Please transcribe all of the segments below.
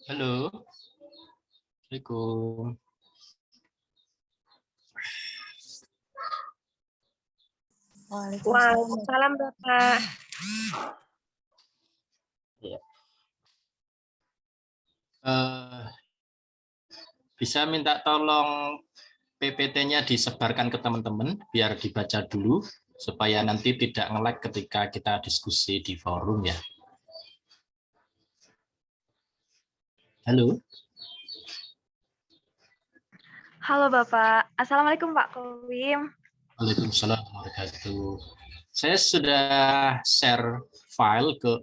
Halo, Assalamualaikum. Waalaikumsalam Bapak. Ya. Bisa minta tolong PPT-nya disebarkan ke teman-teman biar dibaca dulu supaya nanti tidak nge-lag ketika kita diskusi di forum ya. Halo. Halo Bapak. Assalamualaikum Pak Kowim. Waalaikumsalam warahmatullahi wabarakatuh. Saya sudah share file ke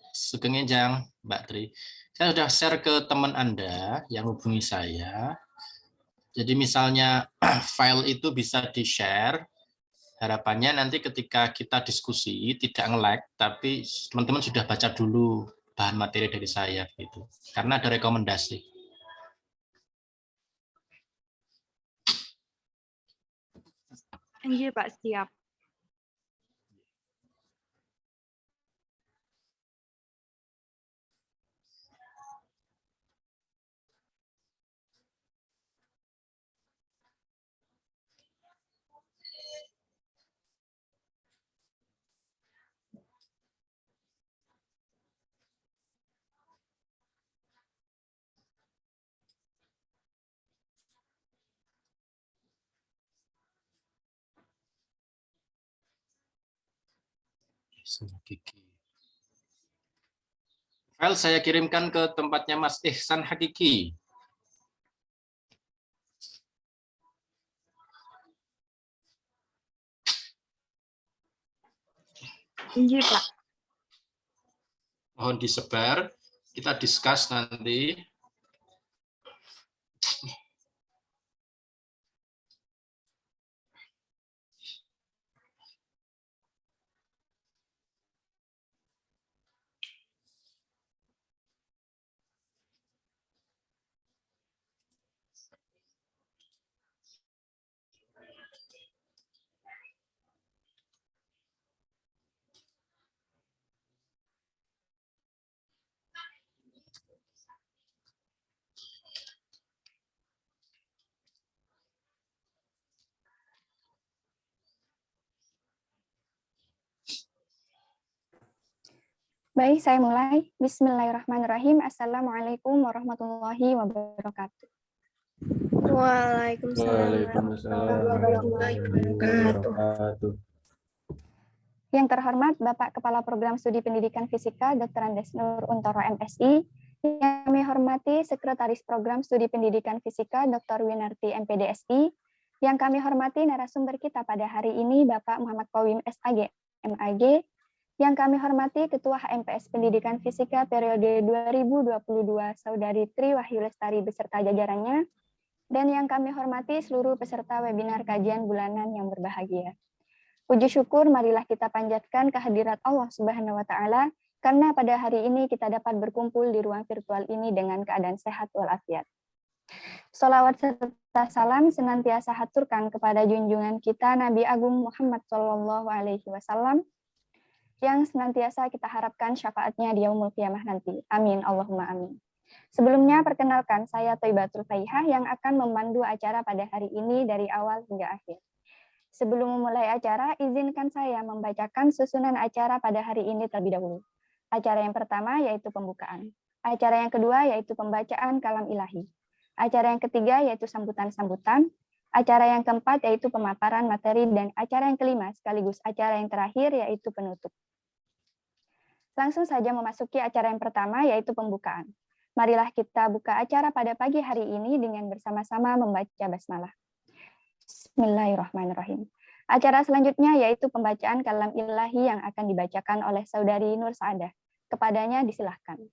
Sugeng Enjang, Mbak Tri. Saya sudah share ke teman Anda yang hubungi saya. Jadi misalnya file itu bisa di-share. Harapannya nanti ketika kita diskusi tidak nge-lag, tapi teman-teman sudah baca dulu bahan materi dari saya gitu. Karena ada rekomendasi. Iya Pak, siap. File saya kirimkan ke tempatnya Mas Ihsan Hakiki. Iya Pak. Mohon disebar, kita discuss nanti. Baik, saya mulai. Bismillahirrahmanirrahim. Assalamualaikum warahmatullahi wabarakatuh. Waalaikumsalam warahmatullahi wabarakatuh. Yang terhormat Bapak Kepala Program Studi Pendidikan Fisika Dr. Andes Nur Untoro MSI, yang kami hormati Sekretaris Program Studi Pendidikan Fisika Dr. Winarti MPDSI, yang kami hormati narasumber kita pada hari ini Bapak Muhammad Kowim SAG MAG, yang kami hormati Ketua HMPS Pendidikan Fisika periode 2022 Saudari Tri Wahyu Lestari beserta jajarannya, dan yang kami hormati seluruh peserta webinar kajian bulanan yang berbahagia. Puji syukur marilah kita panjatkan kehadirat Allah Subhanahu wa taala karena pada hari ini kita dapat berkumpul di ruang virtual ini dengan keadaan sehat walafiat. Sholawat serta salam senantiasa haturkan kepada junjungan kita Nabi Agung Muhammad Shallallahu Alaihi Wasallam yang senantiasa kita harapkan syafaatnya di yaumul qiyamah nanti. Amin Allahumma amin. Sebelumnya perkenalkan saya Thaibatul Faihah yang akan memandu acara pada hari ini dari awal hingga akhir. Sebelum memulai acara, izinkan saya membacakan susunan acara pada hari ini terlebih dahulu. Acara yang pertama yaitu pembukaan. Acara yang kedua yaitu pembacaan kalam ilahi. Acara yang ketiga yaitu sambutan-sambutan. Acara yang keempat yaitu pemaparan materi, dan acara yang kelima sekaligus acara yang terakhir yaitu penutup. Langsung saja memasuki acara yang pertama yaitu pembukaan. Marilah kita buka acara pada pagi hari ini dengan bersama-sama membaca basmalah. Bismillahirrahmanirrahim. Acara selanjutnya yaitu pembacaan kalam ilahi yang akan dibacakan oleh Saudari Nur Saadah. Kepadanya disilahkan.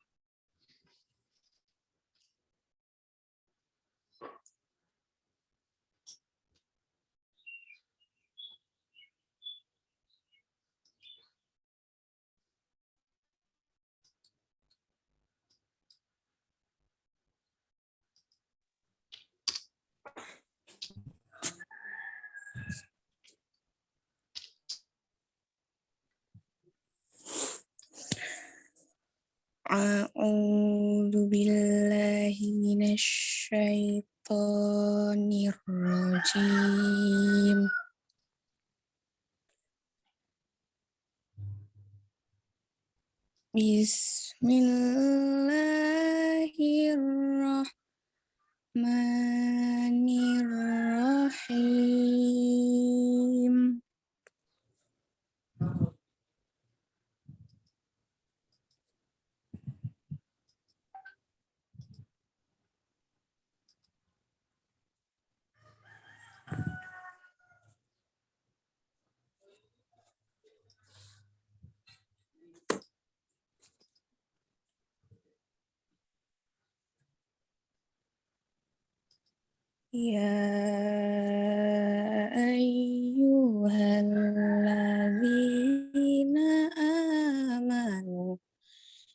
A'udzu billahi minasyaitonirrajim. Bismillahirrahmanirrahim. Ya ayyuhalladzina amanu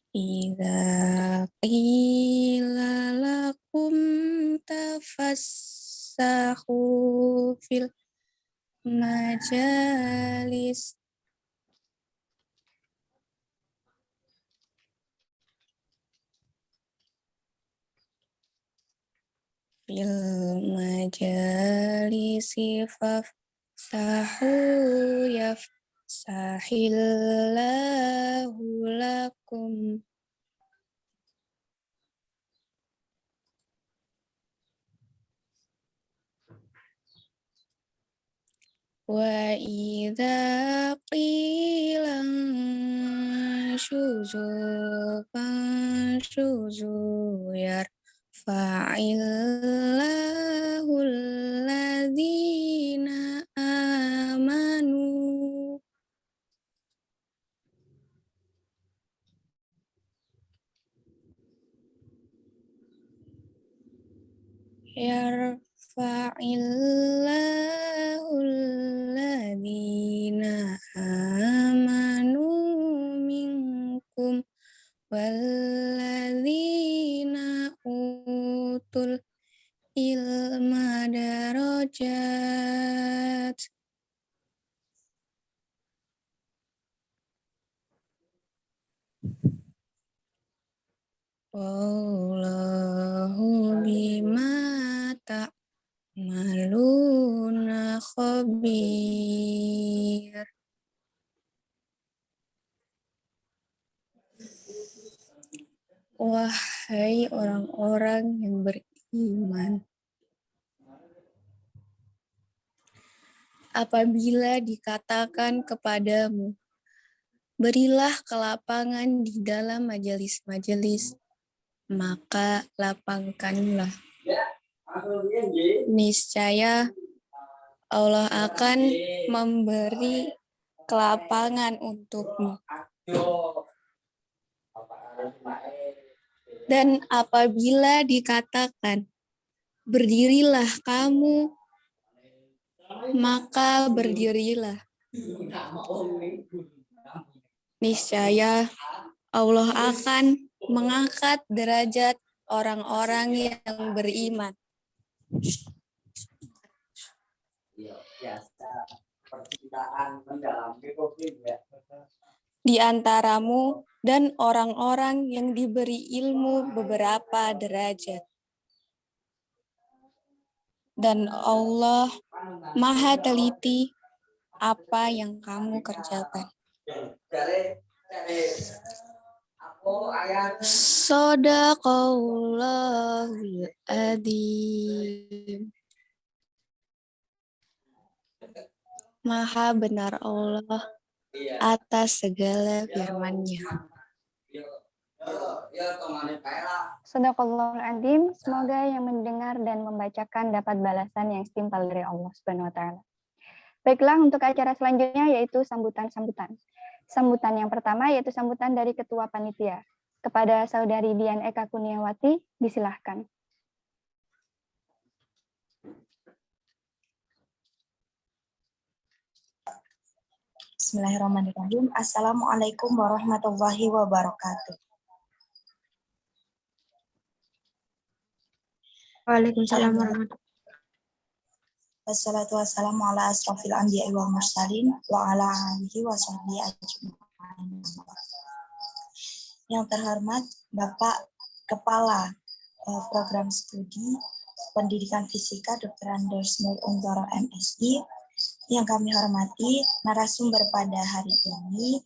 idza qila lakum tafassahu fil majalis fafsahu yafsahillahu lakum. Wa idza qila syuzu yarfa'illahu alladzina amanu yarfa'illahu alladzina amanu minkum walladzina utul ilma darajat. Wallahu bima ta'maluna khabir. Wahai orang-orang yang beriman, apabila dikatakan kepadamu, berilah kelapangan di dalam majelis-majelis, maka lapangkanlah. Niscaya Allah akan memberi kelapangan untukmu. Dan apabila dikatakan, berdirilah kamu, maka berdirilah. Niscaya Allah akan mengangkat derajat orang-orang yang beriman. Di antaramu dan orang-orang yang diberi ilmu beberapa derajat. Dan Allah Maha teliti apa yang kamu kerjakan. Shadaqallahul adzim. Maha benar Allah atas segala firman-Nya. Shadaqallahul adzim. Semoga yang mendengar dan membacakan dapat balasan yang setimpal dari Allah Subhanahu wa taala. Baiklah, untuk acara selanjutnya yaitu sambutan-sambutan. Sambutan yang pertama yaitu sambutan dari Ketua Panitia. Kepada Saudari Dian Eka Kurniawati, disilahkan. Bismillahirrahmanirrahim. Assalamualaikum warahmatullahi wabarakatuh. Waalaikumsalam warahmatullahi wabarakatuh. Wassalatu wassalamu ala asrofil anbiya'i wal mursalin wa ala alihi wa sahbihi ajma'in. Yang terhormat Bapak Kepala program studi pendidikan fisika Dr. Andes Nur Untoro MSI. Yang kami hormati narasumber pada hari ini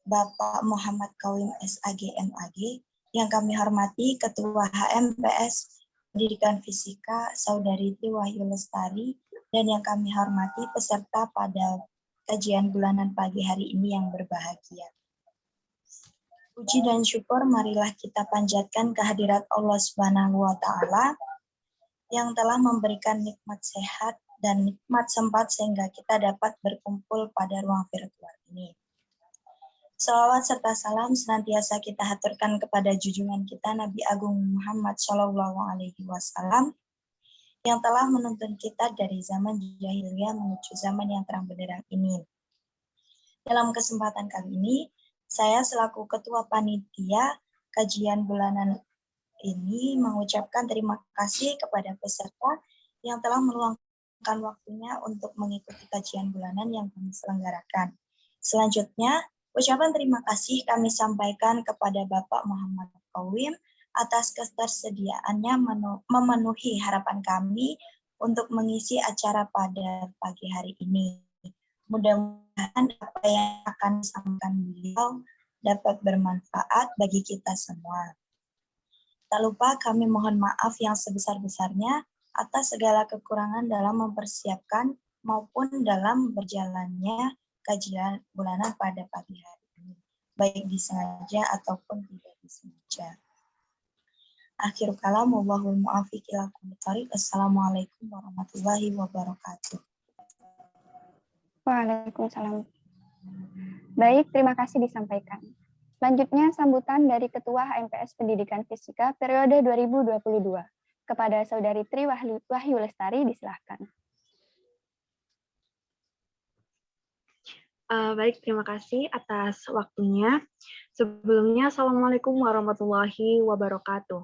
Bapak Muhammad Qawim SAG MAG. Yang kami hormati Ketua HMPS Pendidikan Fisika Saudari Tri Wahyu Lestari, dan yang kami hormati peserta pada kajian bulanan pagi hari ini yang berbahagia. Puji dan syukur marilah kita panjatkan kehadirat Allah Subhanahu wa taala yang telah memberikan nikmat sehat dan nikmat sempat sehingga kita dapat berkumpul pada ruang virtual ini. Salawat serta salam senantiasa kita haturkan kepada junjungan kita Nabi Agung Muhammad SAW yang telah menuntun kita dari zaman jahiliyah menuju zaman yang terang benderang ini. Dalam kesempatan kali ini, saya selaku Ketua Panitia kajian bulanan ini mengucapkan terima kasih kepada peserta yang telah meluangkan waktunya untuk mengikuti kajian bulanan yang kami selenggarakan. Selanjutnya, ucapan terima kasih kami sampaikan kepada Bapak Muhammad Qawim atas ketersediaannya memenuhi harapan kami untuk mengisi acara pada pagi hari ini. Mudah-mudahan apa yang akan disampaikan beliau dapat bermanfaat bagi kita semua. Tak lupa kami mohon maaf yang sebesar-besarnya atas segala kekurangan dalam mempersiapkan maupun dalam berjalannya kajian bulanan pada pagi hari ini, baik disengaja ataupun tidak disengaja. Akhirul kalam, wallahul muwaffiq ila aqwamit thoriq. Assalamualaikum warahmatullahi wabarakatuh. Waalaikumsalam. Baik, terima kasih disampaikan. Selanjutnya, sambutan dari Ketua HMPS Pendidikan Fisika periode 2022. Kepada Saudari Tri Wahyu Lestari, disilahkan. Baik, terima kasih atas waktunya. Sebelumnya, Assalamualaikum warahmatullahi wabarakatuh.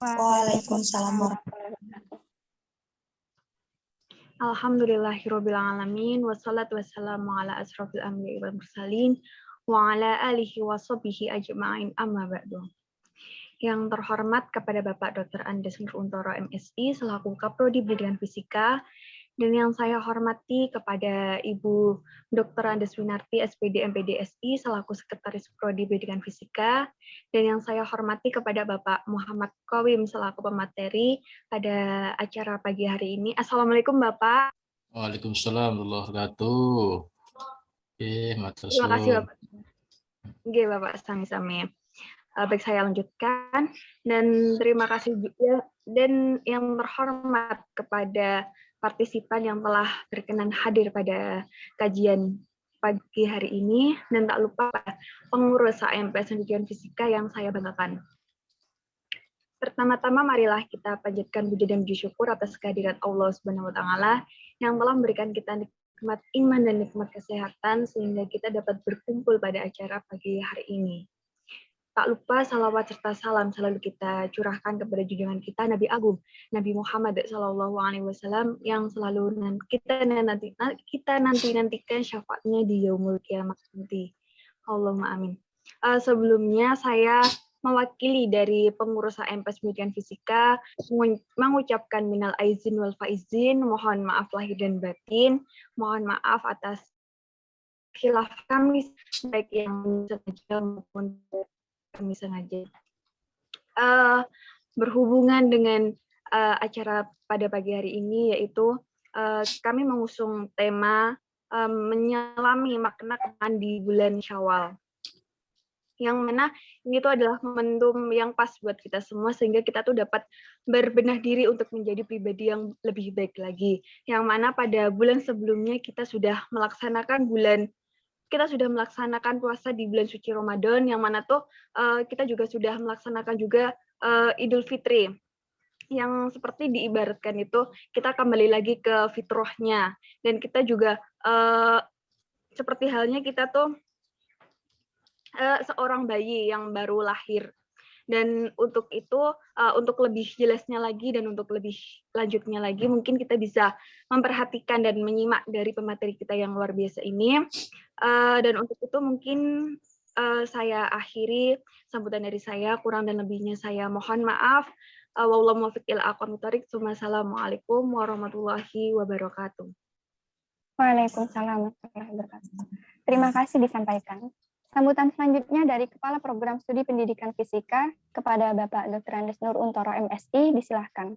Waalaikumsalam warahmatullahi wabarakatuh. Alhamdulillahirrabbilalamin, wassalatu wassalamu ala asrofil anbiya'i wal mursalin, wa ala alihi wa sahbihi ajma'in, amma ba'du. Yang terhormat kepada Bapak Dr. Andes Nur Untoro MSI selaku Kaprodi Pendidikan Fisika, dan yang saya hormati kepada Ibu Dr. Andes Winarti SPD MPD SI selaku Sekretaris Prodi Pendidikan Fisika, dan yang saya hormati kepada Bapak Muhammad Qawim selaku pemateri pada acara pagi hari ini. Assalamualaikum Bapak. Waalaikumsalam warahmatullahi wabarakatuh. Oke, matur Terima kasih suwun. Bapak. Oke Bapak, sami-sami. Baik, saya lanjutkan, dan terima kasih juga dan yang terhormat kepada partisipan yang telah berkenan hadir pada kajian pagi hari ini, dan tak lupa pengurus HMPS Pendidikan Fisika yang saya banggakan. Pertama-tama marilah kita panjatkan puji dan puji syukur atas kehadirat Allah Subhanahu wa taala yang telah memberikan kita nikmat iman dan nikmat kesehatan sehingga kita dapat berkumpul pada acara pagi hari ini. Tak lupa salawat serta salam selalu kita curahkan kepada junjungan kita Nabi Agung, Nabi Muhammad SAW yang selalu kita nantikan syafaatnya di yaumul kiamat nanti. Allahumma amin. Sebelumnya saya mewakili dari pengurus HMPS Pendidikan Fisika mengucapkan minal aizin wal faizin, mohon maaf lahir dan batin, mohon maaf atas khilaf kami baik yang sengaja maupun kami sengaja. Berhubungan dengan acara pada pagi hari ini, yaitu kami mengusung tema menyelami makna kemenangan di bulan Syawal. Yang mana ini tuh adalah momentum yang pas buat kita semua sehingga kita tuh dapat berbenah diri untuk menjadi pribadi yang lebih baik lagi. Yang mana pada bulan sebelumnya kita sudah melaksanakan puasa di bulan suci Ramadan, yang mana tuh kita juga sudah melaksanakan juga Idul Fitri, yang seperti diibaratkan itu kita kembali lagi ke fitrahnya, dan kita juga seperti halnya kita tuh seorang bayi yang baru lahir. Dan untuk itu, untuk lebih jelasnya lagi dan untuk lebih lanjutnya lagi, mungkin kita bisa memperhatikan dan menyimak dari pemateri kita yang luar biasa ini. Dan untuk itu mungkin saya akhiri sambutan dari saya. Kurang dan lebihnya saya mohon maaf. Wallahu muwaffiq ila aqwamit thoriq. Wassalamualaikum warahmatullahi wabarakatuh. Waalaikumsalam warahmatullahi wabarakatuh. Terima kasih disampaikan. Sambutan selanjutnya dari Kepala Program Studi Pendidikan Fisika kepada Bapak Dr. Andes Nur Untoro MSI, disilahkan.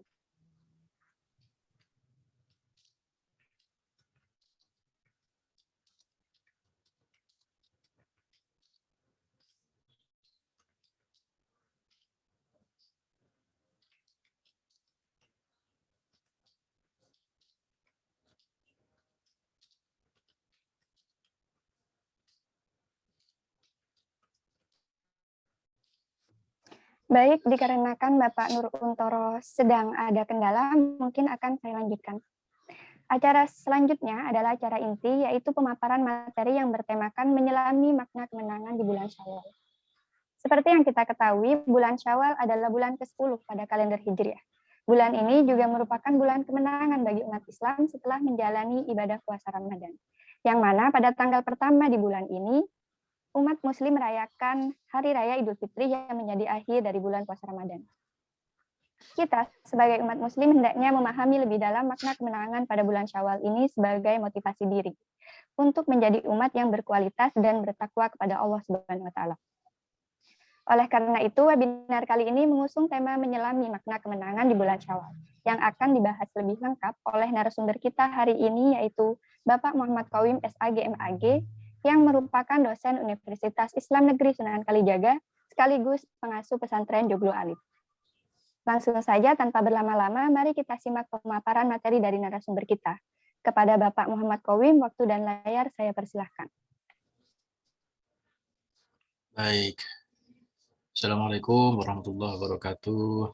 Baik, dikarenakan Bapak Nur Untoro sedang ada kendala, mungkin akan saya lanjutkan. Acara selanjutnya adalah acara inti, yaitu pemaparan materi yang bertemakan menyelami makna kemenangan di bulan Syawal. Seperti yang kita ketahui, bulan Syawal adalah bulan ke-10 pada kalender Hijriah. Bulan ini juga merupakan bulan kemenangan bagi umat Islam setelah menjalani ibadah puasa Ramadan. Yang mana pada tanggal pertama di bulan ini, umat Muslim merayakan Hari Raya Idul Fitri yang menjadi akhir dari bulan puasa Ramadan. Kita sebagai umat Muslim hendaknya memahami lebih dalam makna kemenangan pada bulan Syawal ini sebagai motivasi diri untuk menjadi umat yang berkualitas dan bertakwa kepada Allah Subhanahu wa Ta'ala. Oleh karena itu, webinar kali ini mengusung tema menyelami makna kemenangan di bulan Syawal yang akan dibahas lebih lengkap oleh narasumber kita hari ini, yaitu Bapak Muhammad Qawim SAG MAG, yang merupakan dosen Universitas Islam Negeri Sunan Kalijaga, sekaligus pengasuh pesantren Joglo Alif. Langsung saja tanpa berlama-lama, mari kita simak pemaparan materi dari narasumber kita. Kepada Bapak Muhammad Qawim, waktu dan layar saya persilahkan. Baik. Assalamualaikum warahmatullahi wabarakatuh.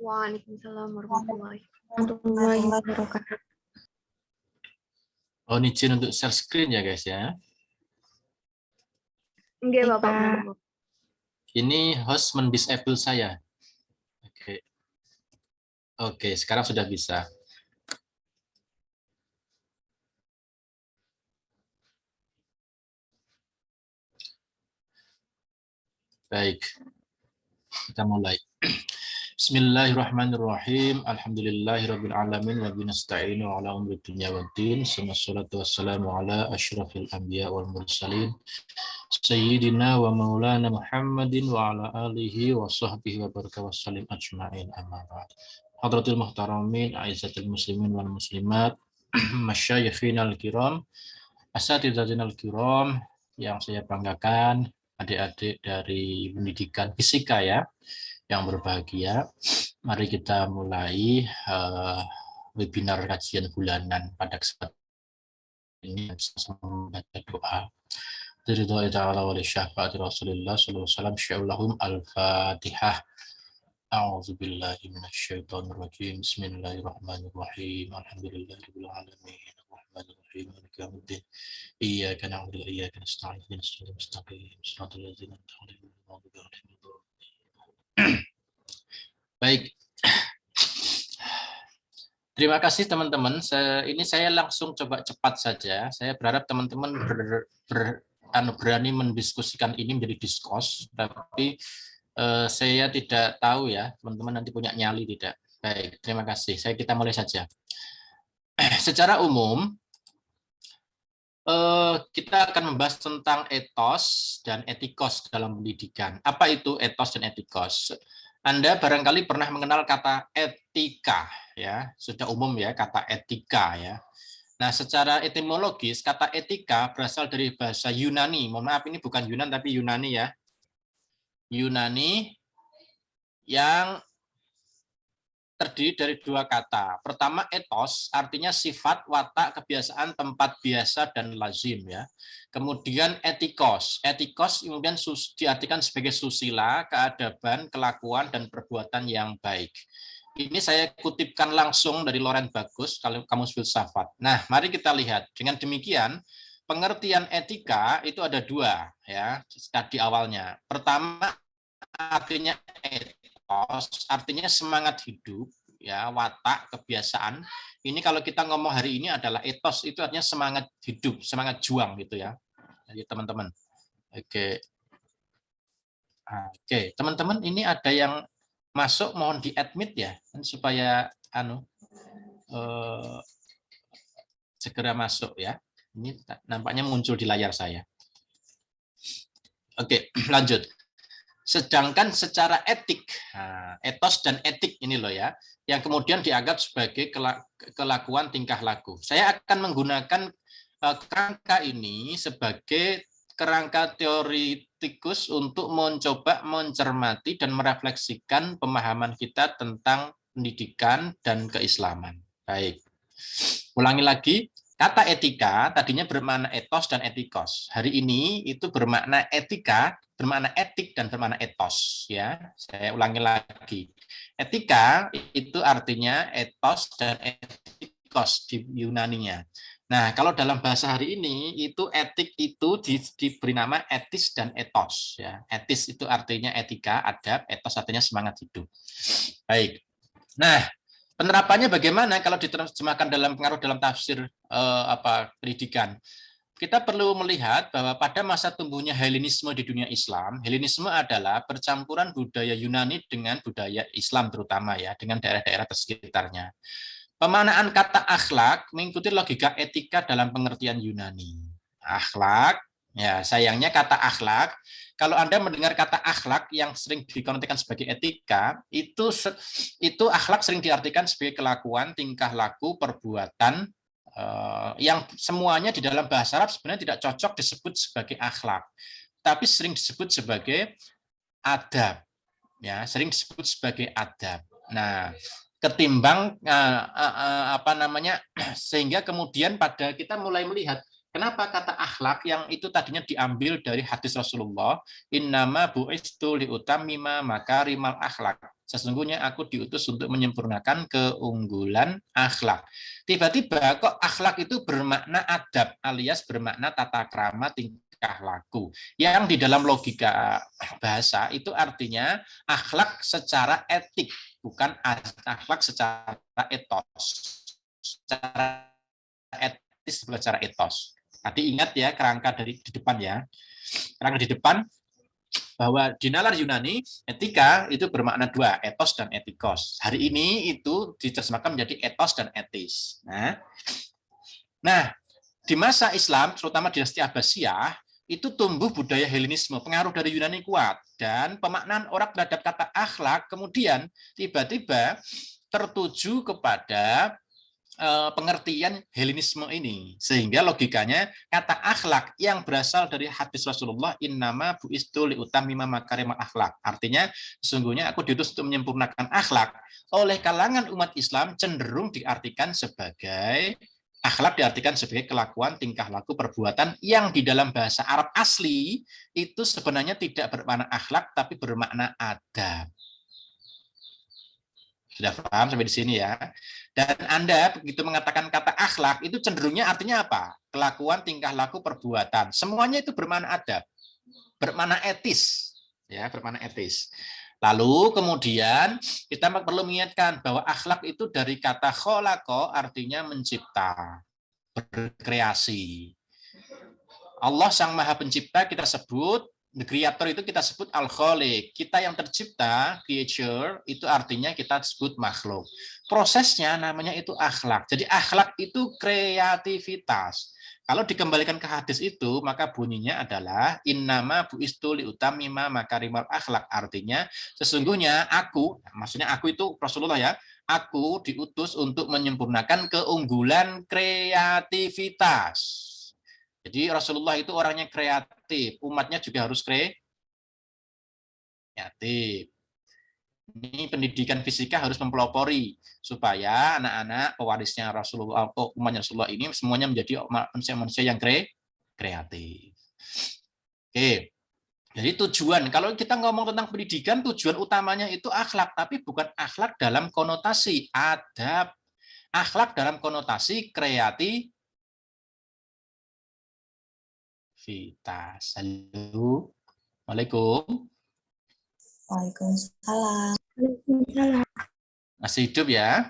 Waalaikumsalam warahmatullahi wabarakatuh. Oh, izin untuk share screen ya guys ya. Enggak, Bapak. Ini host mendisable saya. Oke. Oke, sekarang sudah bisa. Baik. Kita mulai. Bismillahirrahmanirrahim. Alhamdulillahirabbil alamin wa binasta'inu ala umuri dunya waddin. Wassalatu wassalamu ala asyrafil anbiya wal mursalin. Sayyidina wa maulana Muhammadin wa ala alihi wa sahbihi wa baraka wa salim ajma'in amma ba'd. Hadratul muhtaramin, a'izzatul muslimin wal muslimat, masyayikhina al-kiram, asatidzina al-kiram yang saya banggakan, adik-adik dari pendidikan fisika ya, yang berbahagia. Mari kita mulai webinar kajian bulanan pada kesempatan ini membaca doa. Ridho ta'ala wa li syafaati Rasulillah sallallahu alaihi wasallam sya'ulahum al-Fatihah. A'udzu billahi minasyaitonir rajim. Bismillahirrahmanirrahim. Alhamdulillahirabbil alamin. Arrahmanir rahim. Maliki yaumiddin. Iyyaka na'budu wa iyyaka nasta'in. Ihdinas siratal mustaqim. Shiratal ladzina an'amta 'alaihim ghairil maghdubi 'alaihim waladdallin. Baik. Terima kasih teman-teman. Ini saya langsung coba cepat saja. Saya berharap teman-teman berani mendiskusikan ini menjadi diskus, tapi saya tidak tahu ya, teman-teman nanti punya nyali tidak. Baik, terima kasih. Kita mulai saja. Secara umum, kita akan membahas tentang etos dan etikos dalam pendidikan. Apa itu etos dan etikos? Anda barangkali pernah mengenal kata etika, ya, sudah umum ya kata etika ya. Nah, secara etimologis kata etika berasal dari bahasa Yunani. Mohon maaf, ini bukan Yunan tapi Yunani ya. Yunani yang terdiri dari dua kata. Pertama, etos, artinya sifat, watak, kebiasaan, tempat biasa, dan lazim. Ya. Kemudian etikos. Etikos kemudian diartikan sebagai susila, keadaban, kelakuan, dan perbuatan yang baik. Ini saya kutipkan langsung dari Loren Bagus, Kamus Filsafat. Nah, mari kita lihat. Dengan demikian, pengertian etika itu ada dua, ya, di awalnya. Pertama, artinya etos, artinya semangat hidup, ya, watak, kebiasaan. Ini kalau kita ngomong hari ini adalah etos, itu artinya semangat hidup, semangat juang gitu ya. Jadi teman-teman. Oke. Oke, teman-teman, ini ada yang masuk, mohon di-admit ya, supaya segera masuk ya. Ini nampaknya muncul di layar saya. Oke, lanjut. Sedangkan secara etik, etos dan etik ini loh ya, yang kemudian dianggap sebagai kelakuan tingkah laku. Saya akan menggunakan kerangka ini sebagai kerangka teoretikus untuk mencoba mencermati dan merefleksikan pemahaman kita tentang pendidikan dan keislaman. Baik, ulangi lagi. Kata etika tadinya bermakna etos dan etikos. Hari ini itu bermakna etika, bermakna etik dan bermakna etos. Ya, saya ulangi lagi. Etika itu artinya etos dan etikos di Yunaninya. Nah, kalau dalam bahasa hari ini itu etik itu diberi nama etis dan etos. Ya, etis itu artinya etika, adab, etos artinya semangat hidup. Baik. Nah, penerapannya bagaimana kalau diterjemahkan dalam pengaruh dalam tafsir pendidikan? Kita perlu melihat bahwa pada masa tumbuhnya Helenisme di dunia Islam, Helenisme adalah percampuran budaya Yunani dengan budaya Islam terutama ya, dengan daerah-daerah sekitarnya. Pemaknaan kata akhlak mengikuti logika etika dalam pengertian Yunani. Akhlak, ya sayangnya kata akhlak, kalau Anda mendengar kata akhlak yang sering dikonotasikan sebagai etika, itu akhlak sering diartikan sebagai kelakuan, tingkah laku, perbuatan yang semuanya di dalam bahasa Arab sebenarnya tidak cocok disebut sebagai akhlak, tapi sering disebut sebagai adab, ya sering disebut sebagai adab. Nah, ketimbang sehingga kemudian pada kita mulai melihat kenapa kata akhlak yang itu tadinya diambil dari hadis Rasulullah, innama bu'istu liutammima makarimal akhlak. Sesungguhnya aku diutus untuk menyempurnakan keunggulan akhlak. Tiba-tiba kok akhlak itu bermakna adab alias bermakna tata krama tingkah laku. Yang di dalam logika bahasa itu artinya akhlak secara etik, bukan akhlak secara etos. Secara etis bukan secara etos. Tadi ingat ya kerangka dari di depan ya. Kerangka di depan bahwa di nalar Yunani etika itu bermakna dua, etos dan etikos. Hari ini itu diterjemahkan menjadi etos dan etis. Nah, di masa Islam, terutama dinasti Abbasiyah, itu tumbuh budaya Helenisme, pengaruh dari Yunani kuat, dan pemaknaan orang terhadap kata akhlak kemudian tiba-tiba tertuju kepada pengertian Helenisme ini, sehingga logikanya kata akhlak yang berasal dari hadis Rasulullah, innama bu'istu liutammima makarimal akhlak, artinya sesungguhnya aku diutus untuk menyempurnakan akhlak, oleh kalangan umat Islam cenderung diartikan sebagai akhlak, diartikan sebagai kelakuan, tingkah laku, perbuatan yang di dalam bahasa Arab asli itu sebenarnya tidak bermakna akhlak tapi bermakna adab. Sudah paham sampai di sini ya? Dan Anda begitu mengatakan kata akhlak itu cenderungnya artinya apa? Kelakuan, tingkah laku, perbuatan. Semuanya itu bermakna adab, bermakna etis, ya, bermakna etis. Lalu kemudian kita perlu mengingatkan bahwa akhlak itu dari kata kholaqa, artinya mencipta, berkreasi. Allah Sang Maha Pencipta kita sebut, the creator itu kita sebut al-khaliq. Kita yang tercipta, creature, itu artinya kita sebut makhluk. Prosesnya namanya itu akhlak. Jadi akhlak itu kreativitas. Kalau dikembalikan ke hadis itu, maka bunyinya adalah innama bu'istu liutammima makarimal akhlak. Artinya sesungguhnya aku, maksudnya aku itu Rasulullah ya, aku diutus untuk menyempurnakan keunggulan kreativitas. Jadi Rasulullah itu orangnya kreatif, umatnya juga harus kreatif. Ini pendidikan fisika harus mempelopori supaya anak-anak pewarisnya Rasulullah, umatnya Rasulullah ini semuanya menjadi manusia-manusia yang kreatif. Oke. Jadi tujuan, kalau kita ngomong tentang pendidikan, tujuan utamanya itu akhlak, tapi bukan akhlak dalam konotasi adab, akhlak dalam konotasi kreatif. Halo, Assalamualaikum. Waalaikumsalam. Waalaikumsalam. Masih hidup ya?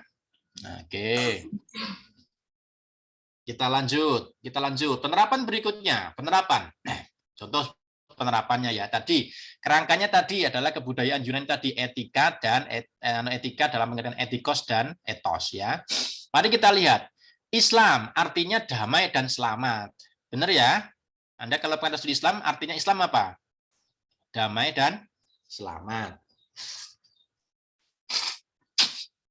Oke. Kita lanjut. Penerapan berikutnya. Penerapan. Contoh penerapannya ya. Tadi kerangkanya tadi adalah kebudayaan Yunani tadi, etika dan etika dalam mengertian etikos dan etos ya. Mari kita lihat. Islam artinya damai dan selamat. Benar ya? Anda kalau pengen studi Islam artinya Islam apa? Damai dan selamat.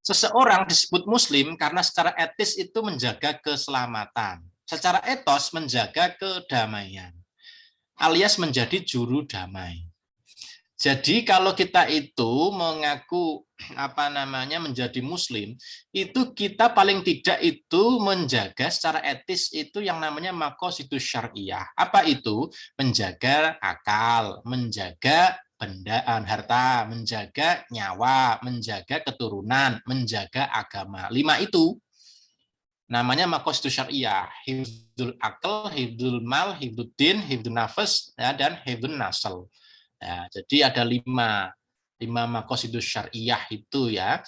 Seseorang disebut muslim karena secara etis itu menjaga keselamatan. Secara etos menjaga kedamaian. Alias menjadi juru damai. Jadi kalau kita itu mengaku menjadi muslim, itu kita paling tidak itu menjaga secara etis itu yang namanya maqasidus syariah. Apa itu? Menjaga akal, menjaga bendaan harta, menjaga nyawa, menjaga keturunan, menjaga agama. 5 itu namanya maqasidus syariah. Hifdzul akal, hifdzul mal, hifdzul din, hifdzul nafas, ya, dan hifdzul nasl. Ya, jadi ada 5 maqasidus syariah itu ya,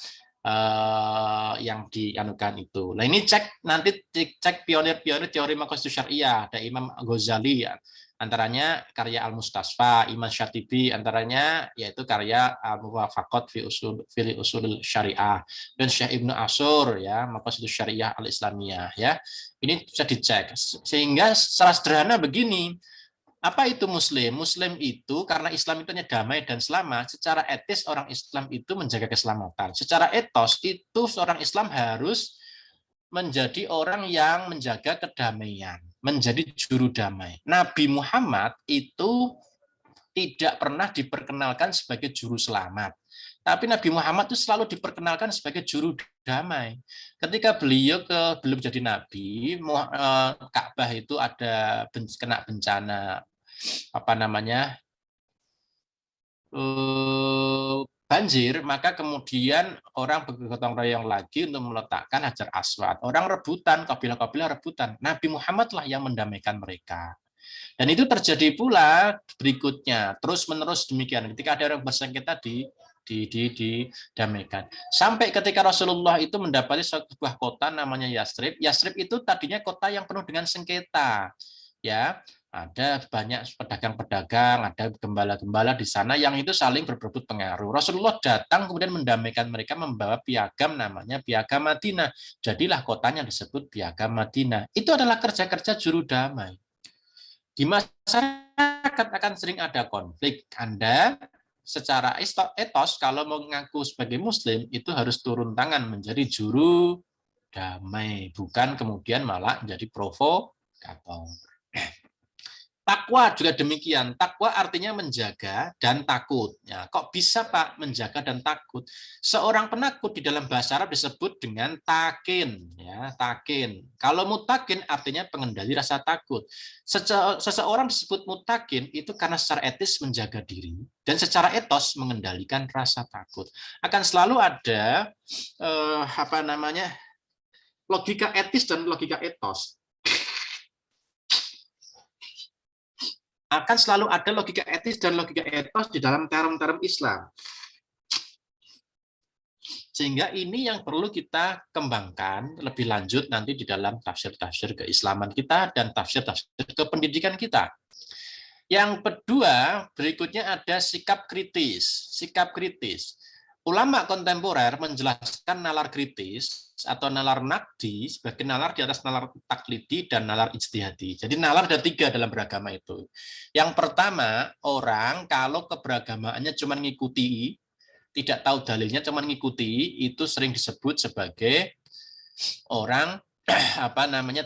yang dianukan itu. Nah ini cek pionir-pionir teori maqasidus syariah. Ada Imam Ghazali ya, antaranya karya Al-Mustasfa, Imam Syatibi antaranya yaitu karya Al-Muwafaqat fi usul syariah, dan Syekh Ibnu Ashur ya, maqasidus syariah al-Islamiyah ya. Ini bisa dicek. Sehingga secara sederhana begini, apa itu muslim? Muslim itu karena Islam itu hanya damai dan selamat. Secara etis orang Islam itu menjaga keselamatan. Secara etos itu seorang Islam harus menjadi orang yang menjaga kedamaian, menjadi juru damai. Nabi Muhammad itu tidak pernah diperkenalkan sebagai juru selamat. Tapi Nabi Muhammad itu selalu diperkenalkan sebagai juru damai. Ketika beliau belum jadi nabi, Ka'bah itu ada kena bencana banjir, maka kemudian orang bergotong royong lagi untuk meletakkan Hajar Aswad. Orang rebutan, kabilah-kabilah rebutan. Nabi Muhammad lah yang mendamaikan mereka. Dan itu terjadi pula berikutnya, terus-menerus demikian. Ketika ada orang bersengketa didamaikan. Sampai ketika Rasulullah itu mendapati sebuah kota namanya Yasrib. Yasrib itu tadinya kota yang penuh dengan sengketa. Ya, ada banyak pedagang-pedagang, ada gembala-gembala di sana yang itu saling berebut pengaruh. Rasulullah datang kemudian mendamaikan mereka, membawa piagam namanya piagam Madinah. Jadilah kotanya disebut piagam Madinah. Itu adalah kerja-kerja juru damai. Di masyarakat akan sering ada konflik. Anda secara etos kalau mengaku sebagai muslim itu harus turun tangan menjadi juru damai, bukan kemudian malah menjadi provokator. Takwa juga demikian. Takwa artinya menjaga dan takut. Ya, kok bisa Pak menjaga dan takut? Seorang penakut di dalam bahasa Arab disebut dengan takin. Ya, takin. Kalau mutakin artinya pengendali rasa takut. Seseorang disebut mutakin itu karena secara etis menjaga diri dan secara etos mengendalikan rasa takut. Akan selalu ada logika etis dan logika etos. Akan selalu ada logika etis dan logika etos di dalam term-term Islam. Sehingga ini yang perlu kita kembangkan lebih lanjut nanti di dalam tafsir-tafsir keislaman kita dan tafsir-tafsir kependidikan kita. Yang kedua, berikutnya ada sikap kritis. Sikap kritis. Ulama kontemporer menjelaskan nalar kritis atau nalar naqdi sebagai nalar di atas nalar taklidi dan nalar ijtihadi. Jadi nalar ada 3 dalam beragama itu. Yang pertama, orang kalau keberagamaannya cuma ngikuti, tidak tahu dalilnya, cuma ngikuti, itu sering disebut sebagai orang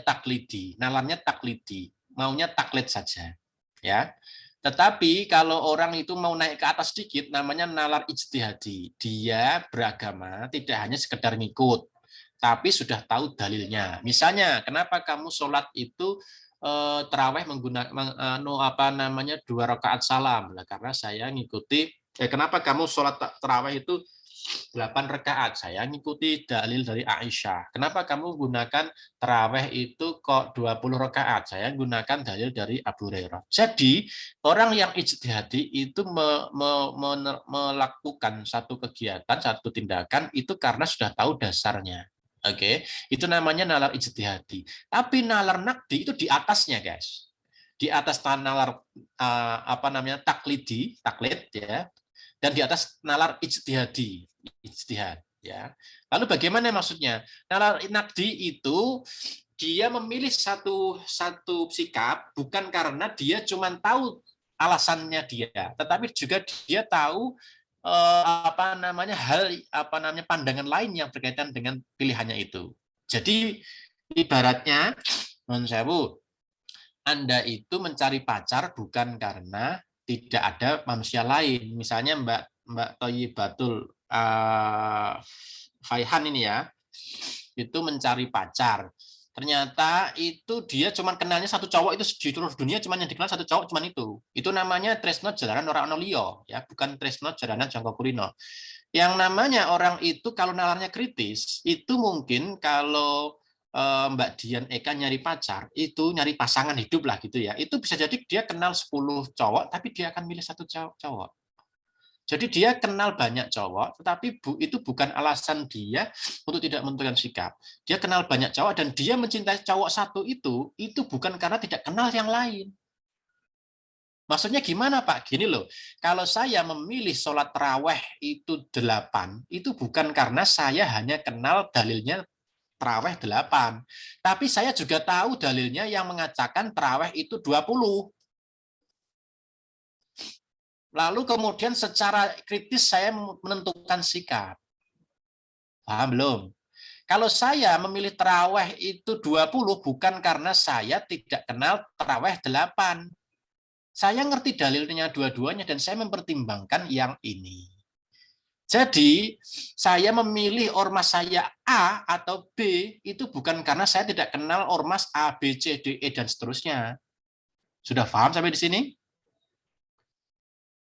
taklidi. Nalarnya taklidi, maunya taklid saja, ya. Tetapi kalau orang itu mau naik ke atas sedikit, namanya nalar ijtihadi. Dia beragama tidak hanya sekedar ngikut, tapi sudah tahu dalilnya. Misalnya, kenapa kamu sholat itu terawih menggunakan 2 rakaat salam? Nah, karena saya ngikuti. Kenapa kamu sholat terawih itu 8 rakaat? Saya ngikuti dalil dari Aisyah. Kenapa kamu gunakan terawih itu kok 20 rakaat? Saya gunakan dalil dari Abu Hurairah. Jadi orang yang ijtihadi itu melakukan satu kegiatan, satu tindakan itu karena sudah tahu dasarnya. Oke, itu namanya nalar ijtihadi. Tapi nalar naqdi itu di atasnya, guys. di atas nalar taklid ya, dan di atas nalar ijtihad ya. Lalu bagaimana maksudnya? Nalar nakdi itu dia memilih satu sikap bukan karena dia cuma tahu alasannya dia, tetapi juga dia tahu pandangan lain yang berkaitan dengan pilihannya itu. Jadi ibaratnya, Anda itu mencari pacar bukan karena tidak ada manusia lain. Misalnya Mbak Thayyibatul Faihan ini ya, itu mencari pacar. Ternyata itu dia cuma kenalnya satu cowok, itu di seluruh dunia cuma yang dikenal satu cowok, cuma itu. Itu namanya tresno jalanan orang Anolio, ya, bukan tresno jalanan Jangka Kulino. Yang namanya orang itu kalau nalarnya kritis, itu mungkin kalau Mbak Dian Eka nyari pacar, itu nyari pasangan hidup lah gitu ya. Itu bisa jadi dia kenal 10 cowok, tapi dia akan milih satu cowok. Jadi dia kenal banyak cowok, tetapi itu bukan alasan dia untuk tidak menentukan sikap. Dia kenal banyak cowok dan dia mencintai cowok satu itu bukan karena tidak kenal yang lain. Maksudnya gimana Pak? Gini loh, kalau saya memilih sholat taraweh itu 8, itu bukan karena saya hanya kenal dalilnya taraweh 8. Tapi saya juga tahu dalilnya yang mengatakan taraweh itu 20. Lalu kemudian secara kritis saya menentukan sikap. Paham belum? Kalau saya memilih taraweh itu 20 bukan karena saya tidak kenal taraweh 8. Saya ngerti dalilnya dua-duanya dan saya mempertimbangkan yang ini. Jadi saya memilih ormas saya A atau B itu bukan karena saya tidak kenal ormas A, B, C, D, E, dan seterusnya. Sudah paham sampai di sini?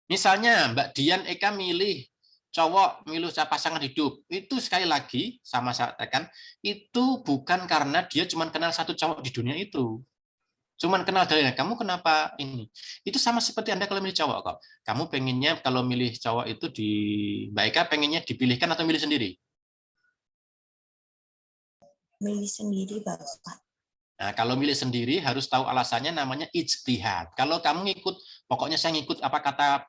Misalnya Mbak Dian Eka milih cowok, milih pasangan hidup, itu sekali lagi sama saya katakan, itu bukan karena dia cuma kenal satu cowok di dunia itu. Cuman kenal dalilnya, kamu kenapa ini? Itu sama seperti Anda kalau milih cowok kok. Kamu pengennya kalau milih cowok itu di Mbak Eka pengennya dipilihkan atau milih sendiri? Milih sendiri, Bapak. Nah, kalau milih sendiri harus tahu alasannya, namanya ijtihad. Kalau kamu ngikut, pokoknya saya ngikut apa kata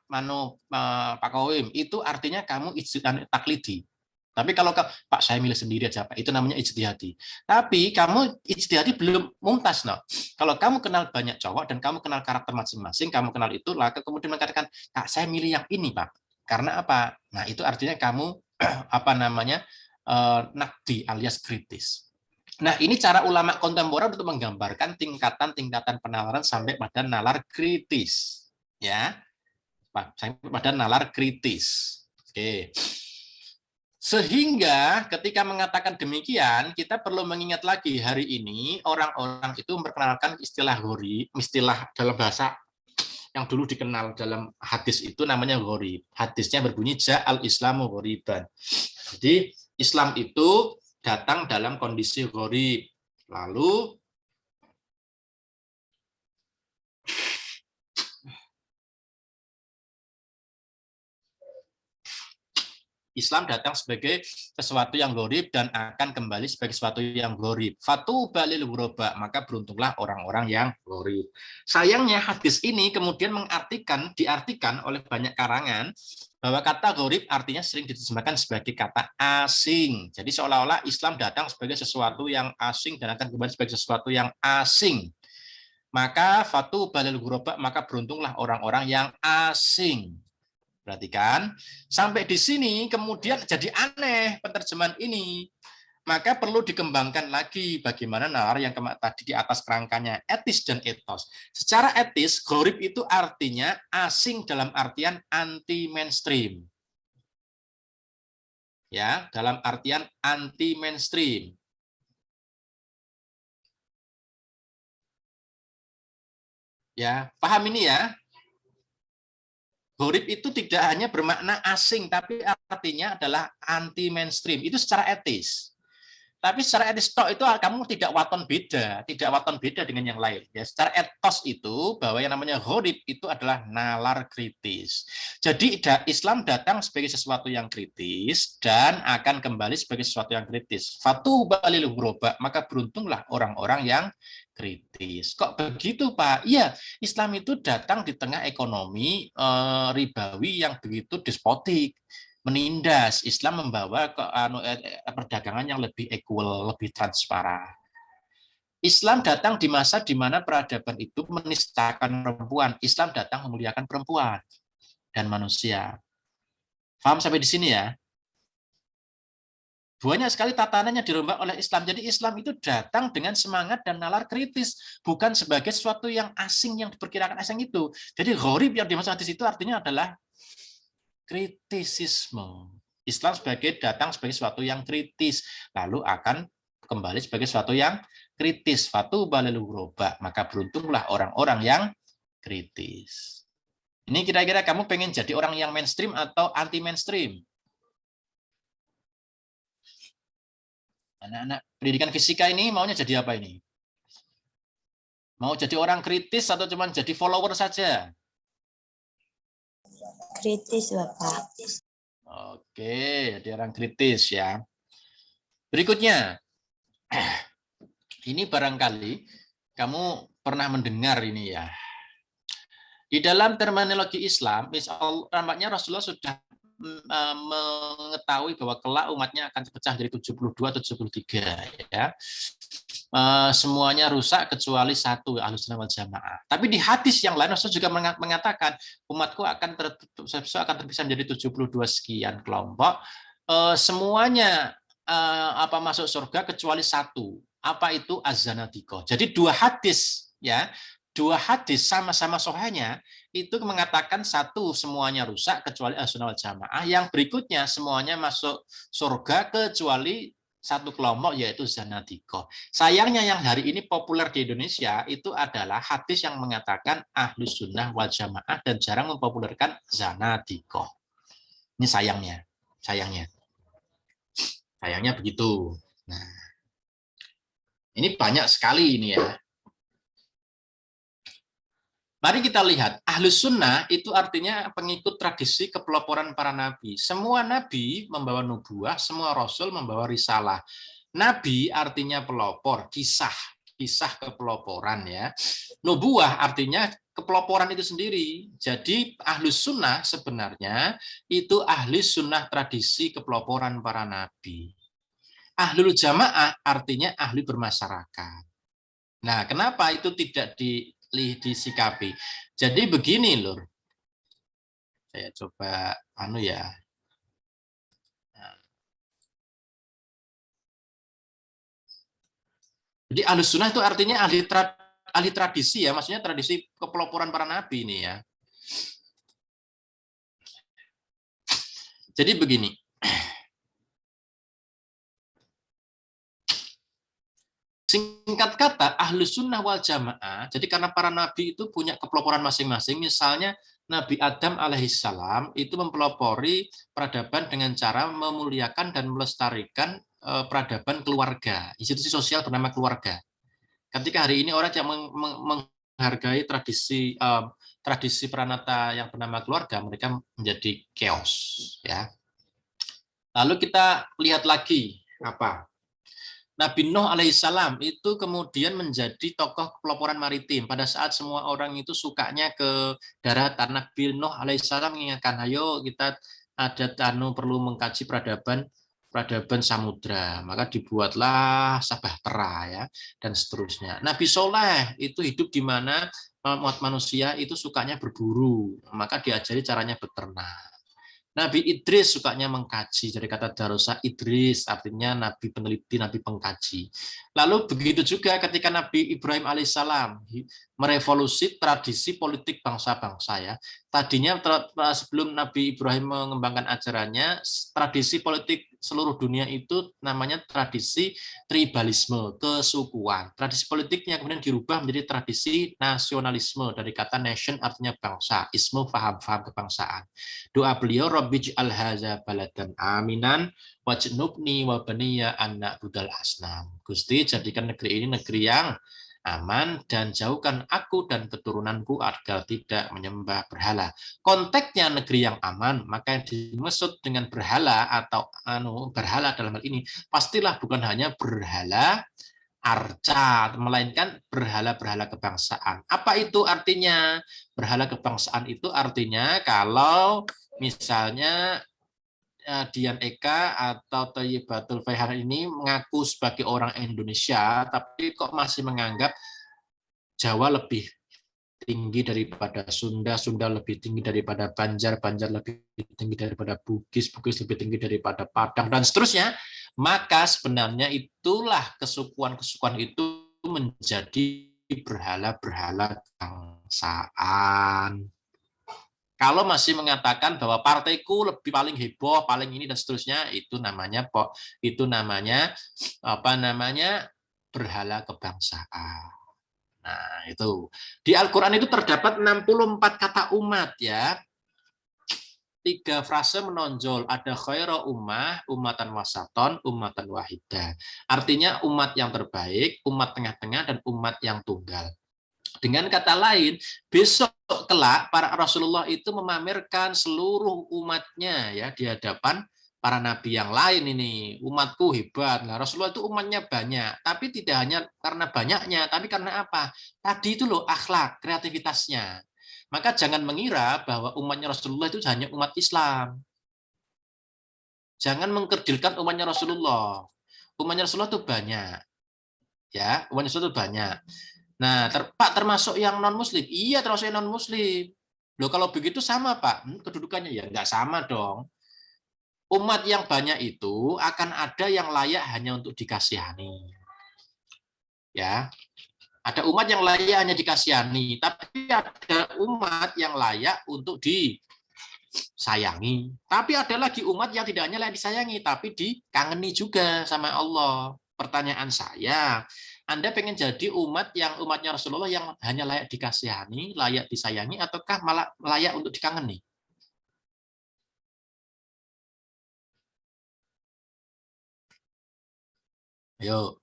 Pak Kowim, itu artinya kamu ijtihad taklidi. Tapi kalau Pak saya milih sendiri aja Pak, itu namanya ijtihadi. Tapi kamu ijtihadi belum mumtaz, no. Kalau kamu kenal banyak cowok dan kamu kenal karakter masing-masing, kamu kenal itu, lalu kemudian mengatakan, Kak saya milih yang ini Pak. Karena apa? Nah itu artinya kamu nakdi alias kritis. Nah, ini cara ulama kontemporer untuk menggambarkan tingkatan-tingkatan penalaran sampai pada nalar kritis. Ya. Sampai pada nalar kritis. Oke. Sehingga ketika mengatakan demikian, kita perlu mengingat lagi hari ini orang-orang itu memperkenalkan istilah gharib, istilah dalam bahasa yang dulu dikenal dalam hadis itu namanya gharib. Hadisnya berbunyi ja'al islamu ghariban. Jadi Islam itu datang dalam kondisi gharib. Lalu Islam datang sebagai sesuatu yang gharib dan akan kembali sebagai sesuatu yang gharib. Fatuba lil ghuraba, maka beruntunglah orang-orang yang gharib. Sayangnya hadis ini kemudian diartikan oleh banyak karangan bahwa kata gharib artinya sering diterjemahkan sebagai kata asing. Jadi seolah-olah Islam datang sebagai sesuatu yang asing dan akan kembali sebagai sesuatu yang asing. Maka fatuba lil ghuraba, maka beruntunglah orang-orang yang asing. Perhatikan, sampai di sini kemudian jadi aneh penerjemahan ini. Maka perlu dikembangkan lagi bagaimana nalar yang tadi di atas kerangkanya, etis dan etos. Secara etis, gharib itu artinya asing dalam artian anti mainstream. Ya, dalam artian anti mainstream. Ya, paham ini ya? Gharib itu tidak hanya bermakna asing, tapi artinya adalah anti mainstream. Itu secara etis. Tapi secara etis tok itu kamu tidak waton beda dengan yang lain. Ya, secara etos itu bahwa yang namanya gharib itu adalah nalar kritis. Jadi Islam datang sebagai sesuatu yang kritis dan akan kembali sebagai sesuatu yang kritis. Fatuba lil ghuraba, maka beruntunglah orang-orang yang kritis. Kok begitu, Pak? Iya, Islam itu datang di tengah ekonomi ribawi yang begitu despotik. Menindas. Islam membawa ke perdagangan yang lebih equal, lebih transparan. Islam datang di masa di mana peradaban itu menistakan perempuan. Islam datang memuliakan perempuan dan manusia. Paham sampai di sini ya? Banyak sekali tatanannya dirombak oleh Islam. Jadi Islam itu datang dengan semangat dan nalar kritis, bukan sebagai sesuatu yang asing yang diperkirakan asing itu. Jadi gharib yang dimaksud hadis itu artinya adalah kritisisme. Islam datang sebagai sesuatu yang kritis, lalu akan kembali sebagai sesuatu yang kritis. Fatuba lil ghuraba, maka beruntunglah orang-orang yang kritis. Ini kira-kira kamu pengen jadi orang yang mainstream atau anti mainstream? Anak-anak pendidikan fisika ini maunya jadi apa ini? Mau jadi orang kritis atau cuma jadi follower saja? Kritis, Bapak. Oke, jadi orang kritis ya. Berikutnya, ini barangkali kamu pernah mendengar ini ya. Di dalam terminologi Islam, nampaknya Rasulullah sudah mengetahui bahwa kelak umatnya akan terpecah dari 72 atau 73 ya. Semuanya rusak kecuali satu, Ahlussunnah wal Jamaah. Tapi di hadis yang lain Rasul juga mengatakan umatku akan terpisah menjadi 72 sekian kelompok. Semuanya masuk surga kecuali satu. Apa itu? Az-zanadiqah. Jadi dua hadis ya. Dua hadis sama-sama sahihnya itu mengatakan satu semuanya rusak kecuali Ahlussunnah wal Jamaah, yang berikutnya semuanya masuk surga kecuali satu kelompok yaitu zanadiqah. Sayangnya yang hari ini populer di Indonesia itu adalah hadis yang mengatakan Ahlussunnah wal Jamaah dan jarang mempopulerkan zanadiqah. Ini sayangnya begitu. Nah, ini banyak sekali ini ya. Mari kita lihat, Ahlus Sunnah itu artinya pengikut tradisi kepeloporan para nabi. Semua nabi membawa nubuah, semua rasul membawa risalah. Nabi artinya pelopor, kisah kepeloporan ya. Nubuah artinya kepeloporan itu sendiri. Jadi Ahlus Sunnah sebenarnya itu ahli sunnah tradisi kepeloporan para nabi. Ahlul Jamaah artinya ahli bermasyarakat. Nah, kenapa itu tidak disikapi? Jadi begini lur, saya coba ya. Jadi Ahlus Sunnah itu artinya ahli tradisi ya, maksudnya tradisi kepeloporan para nabi ini ya. Jadi begini, singkat kata, Ahlus Sunnah wal Jamaah, jadi karena para nabi itu punya kepeloporan masing-masing, misalnya Nabi Adam alaihissalam itu mempelopori peradaban dengan cara memuliakan dan melestarikan peradaban keluarga, institusi sosial bernama keluarga. Ketika hari ini orang yang menghargai tradisi pranata yang bernama keluarga, mereka menjadi chaos. Ya. Lalu kita lihat lagi apa? Nabi Nuh alaihissalam itu kemudian menjadi tokoh peloporan maritim. Pada saat semua orang itu sukanya ke daratan, Nabi Nuh alaihissalam mengingatkan, ayo kita perlu mengkaji peradaban samudra. Maka dibuatlah Sabahtera ya dan seterusnya. Nabi Soleh itu hidup di mana manusia itu sukanya berburu, maka diajari caranya beternak. Nabi Idris sukanya mengkaji, dari kata darosa Idris artinya nabi peneliti, nabi pengkaji. Lalu begitu juga ketika Nabi Ibrahim alaihissalam merevolusi tradisi politik bangsa-bangsa ya. Tadinya sebelum Nabi Ibrahim mengembangkan ajarannya, tradisi politik seluruh dunia itu namanya tradisi tribalisme, kesukuan. Tradisi politiknya kemudian dirubah menjadi tradisi nasionalisme, dari kata nation artinya bangsa, isme faham-faham kebangsaan. Doa beliau, Rabbi j'al hadza baladan aminan wajnubni wa baniya anak budal asnam. Gusti, jadikan negeri ini negeri yang aman dan jauhkan aku dan keturunanku agar tidak menyembah berhala. Konteksnya negeri yang aman, maka yang dimaksud dengan berhala atau berhala dalam hal ini pastilah bukan hanya berhala arca, melainkan berhala-berhala kebangsaan. Apa itu artinya? Berhala kebangsaan itu artinya kalau misalnya Dian Eka atau Thayyibatul Faihar ini mengaku sebagai orang Indonesia, tapi kok masih menganggap Jawa lebih tinggi daripada Sunda, Sunda lebih tinggi daripada Banjar, Banjar lebih tinggi daripada Bugis, Bugis lebih tinggi daripada Padang, dan seterusnya, maka sebenarnya itulah kesukuan-kesukuan itu menjadi berhala-berhala kebangsaan. Kalau masih mengatakan bahwa partaiku lebih paling heboh, paling ini dan seterusnya, itu namanya berhala kebangsaan. Nah, itu. Di Al-Qur'an itu terdapat 64 kata umat ya. 3 frase menonjol, ada khairu ummah, umatan wasaton, umatan wahidah. Artinya umat yang terbaik, umat tengah-tengah, dan umat yang tunggal. Dengan kata lain, besok kelak para Rasulullah itu memamerkan seluruh umatnya ya di hadapan para nabi yang lain ini. Umatku hebat. Nah, Rasulullah itu umatnya banyak, tapi tidak hanya karena banyaknya, tapi karena apa? Tadi itu loh akhlak, kreativitasnya. Maka jangan mengira bahwa umatnya Rasulullah itu hanya umat Islam. Jangan mengkerdilkan umatnya Rasulullah. Umatnya Rasulullah itu banyak. Ya, umatnya Rasulullah itu banyak. Nah, Pak termasuk yang non-muslim? Iya, termasuk yang non-muslim. Loh, kalau begitu sama, Pak. Kedudukannya ya nggak sama dong. Umat yang banyak itu akan ada yang layak hanya untuk dikasihani. Ya. Ada umat yang layak hanya dikasihani, tapi ada umat yang layak untuk disayangi. Tapi ada lagi umat yang tidak hanya layak disayangi, tapi dikangeni juga sama Allah. Pertanyaan saya, Anda pengen jadi umat yang umatnya Rasulullah yang hanya layak dikasihani, layak disayangi, ataukah malah layak untuk dikangeni? Ayo.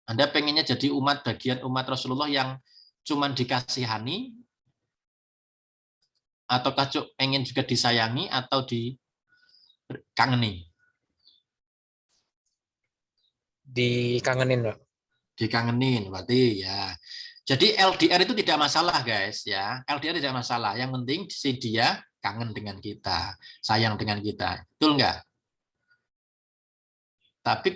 Anda pengennya jadi bagian umat Rasulullah yang cuman dikasihani, ataukah pengen juga disayangi atau dikangeni? Dikangenin, Pak. Dikangenin, berarti ya. Jadi LDR itu tidak masalah, guys ya. LDR tidak masalah. Yang penting si dia kangen dengan kita, sayang dengan kita. Betul enggak? Tapi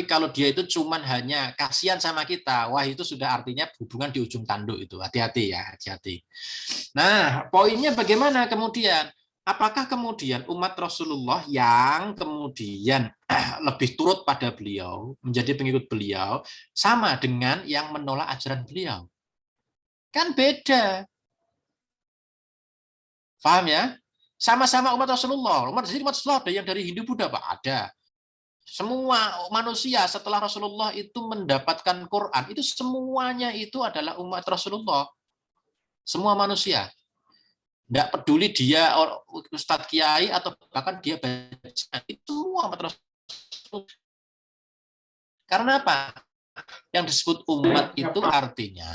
kalau dia itu cuman hanya kasihan sama kita, wah itu sudah artinya hubungan di ujung tanduk itu. Hati-hati ya, hati-hati. Nah, poinnya bagaimana kemudian? Apakah kemudian umat Rasulullah yang kemudian lebih turut pada beliau, menjadi pengikut beliau, sama dengan yang menolak ajaran beliau? Kan beda. Paham ya? Sama-sama umat Rasulullah. Umat Rasulullah ada yang dari Hindu Buddha, Pak? Ada. Semua manusia setelah Rasulullah itu mendapatkan Quran, itu semuanya itu adalah umat Rasulullah. Semua manusia. Tidak peduli dia Ustadz Kiai atau bahkan dia baca, itu semua umat Rasulullah. Karena apa? Yang disebut umat itu artinya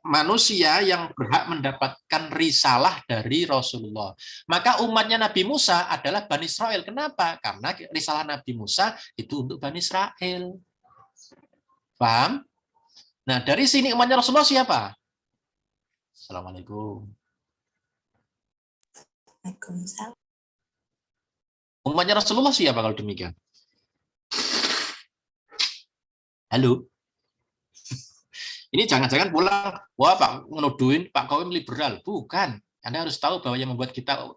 manusia yang berhak mendapatkan risalah dari Rasulullah. Maka umatnya Nabi Musa adalah Bani Israel. Kenapa? Karena risalah Nabi Musa itu untuk Bani Israel. Paham? Nah, dari sini umatnya Rasulullah siapa? Assalamualaikum. Waalaikumsalam. Umatnya Rasulullah siapa kalau demikian? Halo? Ini jangan-jangan pulang, wah Pak menuduhin Pak Kawim liberal. Bukan. Anda harus tahu bahwa yang membuat kita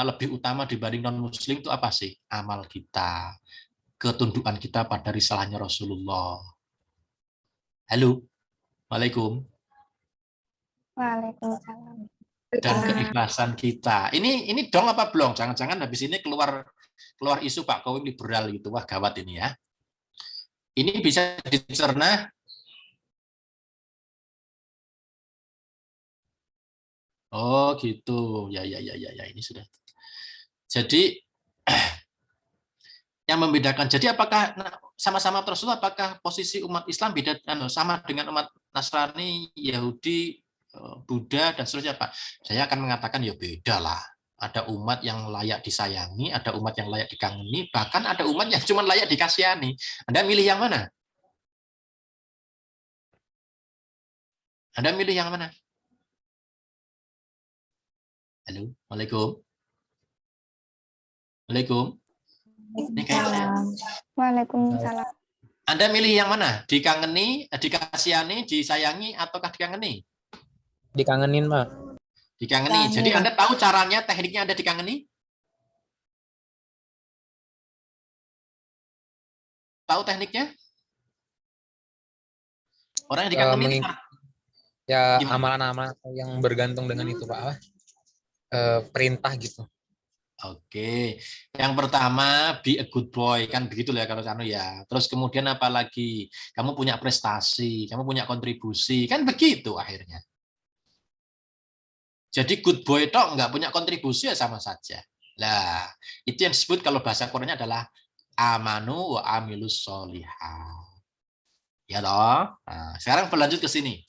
lebih utama dibanding non-muslim itu apa sih? Amal kita. Ketundukan kita pada risalahnya Rasulullah. Halo? Waalaikumsalam. Waalaikumsalam. dan keikhlasan kita. Ini dong apa belum? Jangan-jangan habis ini keluar isu Pak Kowi liberal gitu. Wah, gawat ini ya. Ini bisa dicerna. Oh, gitu. Ya, ini sudah. Jadi yang membedakan. Jadi apakah sama-sama Rasulullah, apakah posisi umat Islam beda sama dengan umat Nasrani, Yahudi, Buddha dan seterusnya, Pak? Saya akan mengatakan ya beda lah. Ada umat yang layak disayangi, ada umat yang layak dikangeni, bahkan ada umat yang cuma layak dikasihani. Anda milih yang mana? Anda milih yang mana? Halo, Waalaikumsalam. Waalaikumsalam. Waalaikumsalam. Anda milih yang mana? Dikangeni, dikasihani, disayangi, ataukah dikangeni? Dikangenin, Pak. Dikangeni. Jadi Anda tahu caranya, tekniknya Anda dikangeni? Tahu tekniknya? Orang yang dikangeni ya gimana? amalan-amalan yang bergantung dengan itu, Pak. Perintah gitu. Oke, yang pertama be a good boy, kan begitu ya kalau Cano ya. Terus kemudian apa lagi? Kamu punya prestasi, kamu punya kontribusi, kan begitu akhirnya. Jadi good boy toh nggak punya kontribusi ya sama saja. Nah, itu yang disebut kalau bahasa Qurannya adalah amanu wa amilus solihah. Ya toh. Nah, sekarang berlanjut ke sini.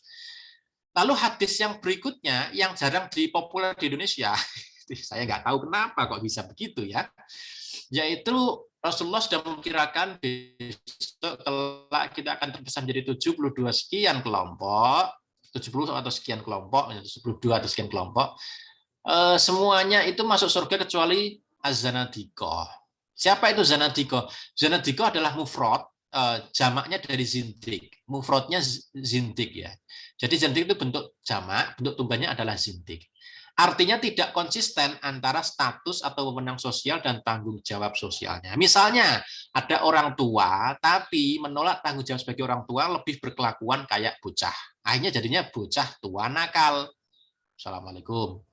Lalu hadis yang berikutnya yang jarang dipopuler di Indonesia. Saya nggak tahu kenapa kok bisa begitu ya. Yaitu Rasulullah sudah memkirakan besok kelak kita akan terpisah menjadi 72 sekian kelompok, 70 atau sekian kelompok, 72 atau sekian kelompok. Semuanya itu masuk surga kecuali az-zanadiqah. Siapa itu zanadiqah? Zanadiqah adalah mufrad, jamaknya dari zindik. Mufradnya zindik ya. Jadi zindik itu bentuk jamak, bentuk tunggalnya adalah zindik. Artinya tidak konsisten antara status atau wewenang sosial dan tanggung jawab sosialnya. Misalnya ada orang tua tapi menolak tanggung jawab sebagai orang tua, lebih berkelakuan kayak bocah. Akhirnya jadinya bocah tua nakal. Assalamualaikum.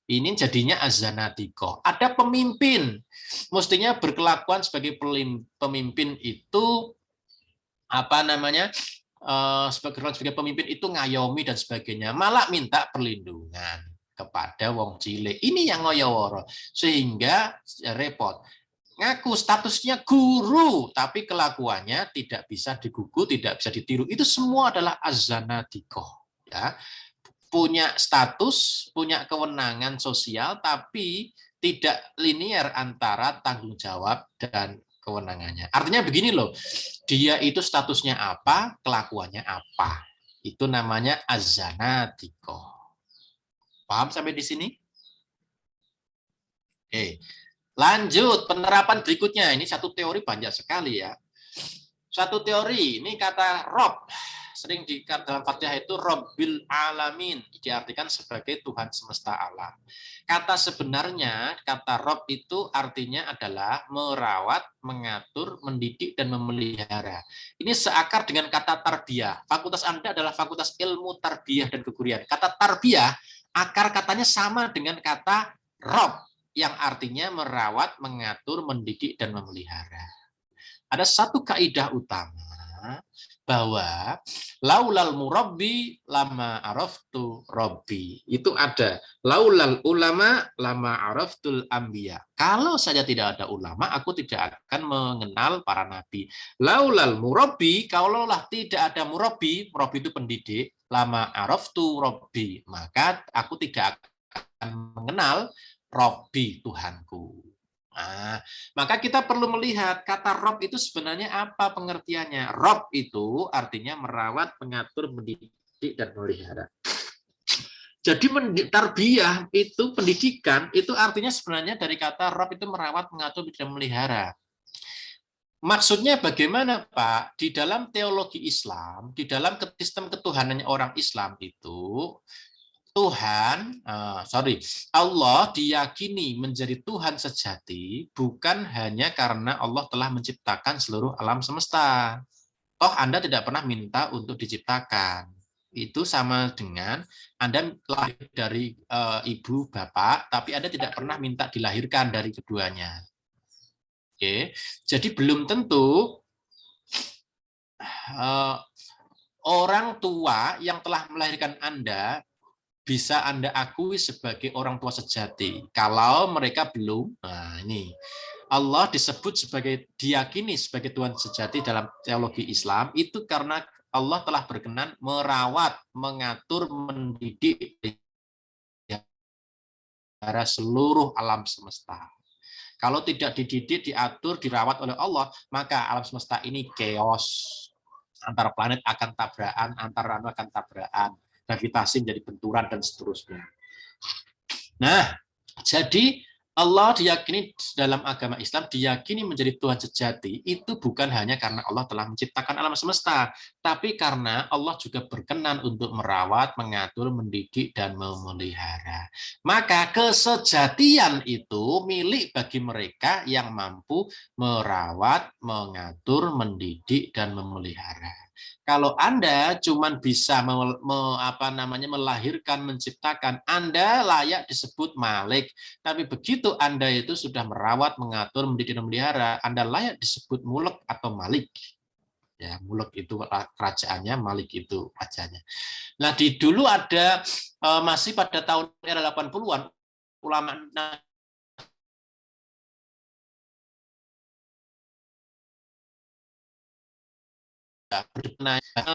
Ini jadinya az-zanadiqah. Ada pemimpin, mestinya berkelakuan sebagai pemimpin itu apa namanya? Sebagai pemimpin itu ngayomi dan sebagainya, malah minta perlindungan kepada wong cilik. Ini yang ngoyoworo, sehingga repot. Ngaku statusnya guru, tapi kelakuannya tidak bisa digugu, tidak bisa ditiru. Itu semua adalah az-zanadiqah. Ya. Punya status, punya kewenangan sosial, tapi tidak linear antara tanggung jawab dan kewenangannya. Artinya begini loh, dia itu statusnya apa, kelakuannya apa. Itu namanya az-zanadiqah. Paham sampai di sini? Oke. Lanjut, penerapan berikutnya. Ini satu teori banyak sekali ya. Satu teori, ini kata Rob. Sering dalam Fatihah itu Robbil Alamin. Diartikan sebagai Tuhan semesta alam. Kata sebenarnya, kata Rob itu artinya adalah merawat, mengatur, mendidik, dan memelihara. Ini seakar dengan kata tarbiyah. Fakultas Anda adalah Fakultas Ilmu Tarbiyah dan Kegurian. Kata tarbiyah, akar katanya sama dengan kata Rob, yang artinya merawat, mengatur, mendidik, dan memelihara. Ada satu kaidah utama bahwa laulal murabbi lama araftu rabbi. Itu ada laulal ulama lama araftul anbiya. Kalau saja tidak ada ulama, aku tidak akan mengenal para nabi. Laulal murabbi, kalaulah tidak ada murabbi, murabbi itu pendidik, lama araftu rabbi, maka aku tidak akan mengenal Rabbi Tuhanku. Nah, maka kita perlu melihat kata Rob itu sebenarnya apa pengertiannya. Rob itu artinya merawat, mengatur, mendidik, dan memelihara. Jadi tarbiyah itu pendidikan itu artinya sebenarnya dari kata Rob itu merawat, mengatur, dan memelihara. Maksudnya bagaimana Pak? Di dalam teologi Islam, di dalam sistem ketuhanannya orang Islam itu Allah diyakini menjadi Tuhan sejati bukan hanya karena Allah telah menciptakan seluruh alam semesta. Toh Anda tidak pernah minta untuk diciptakan. itu sama dengan Anda lahir dari ibu bapak, tapi Anda tidak pernah minta dilahirkan dari keduanya. Oke, jadi belum tentu orang tua yang telah melahirkan Anda bisa Anda akui sebagai orang tua sejati. Kalau mereka belum, nah ini Allah disebut sebagai, diyakini sebagai Tuhan sejati dalam teologi Islam itu karena Allah telah berkenan merawat, mengatur, mendidik seluruh alam semesta. Kalau tidak dididik, diatur, dirawat oleh Allah, maka alam semesta ini chaos. Antar planet akan tabrakan, antar anu akan tabrakan, gravitasi menjadi benturan dan seterusnya. Nah, jadi Allah diyakini dalam agama Islam, diyakini menjadi Tuhan sejati, itu bukan hanya karena Allah telah menciptakan alam semesta, tapi karena Allah juga berkenan untuk merawat, mengatur, mendidik, dan memelihara. Maka kesejatian itu milik bagi mereka yang mampu merawat, mengatur, mendidik, dan memelihara. Kalau Anda cuma bisa melahirkan, menciptakan, Anda layak disebut Malik. Tapi begitu Anda itu sudah merawat, mengatur, mendidik, dan memelihara, Anda layak disebut Mulk atau Malik. Ya, Mulk itu kerajaannya, Malik itu rajanya. Nah, di dulu ada masih pada tahun era 80-an ulama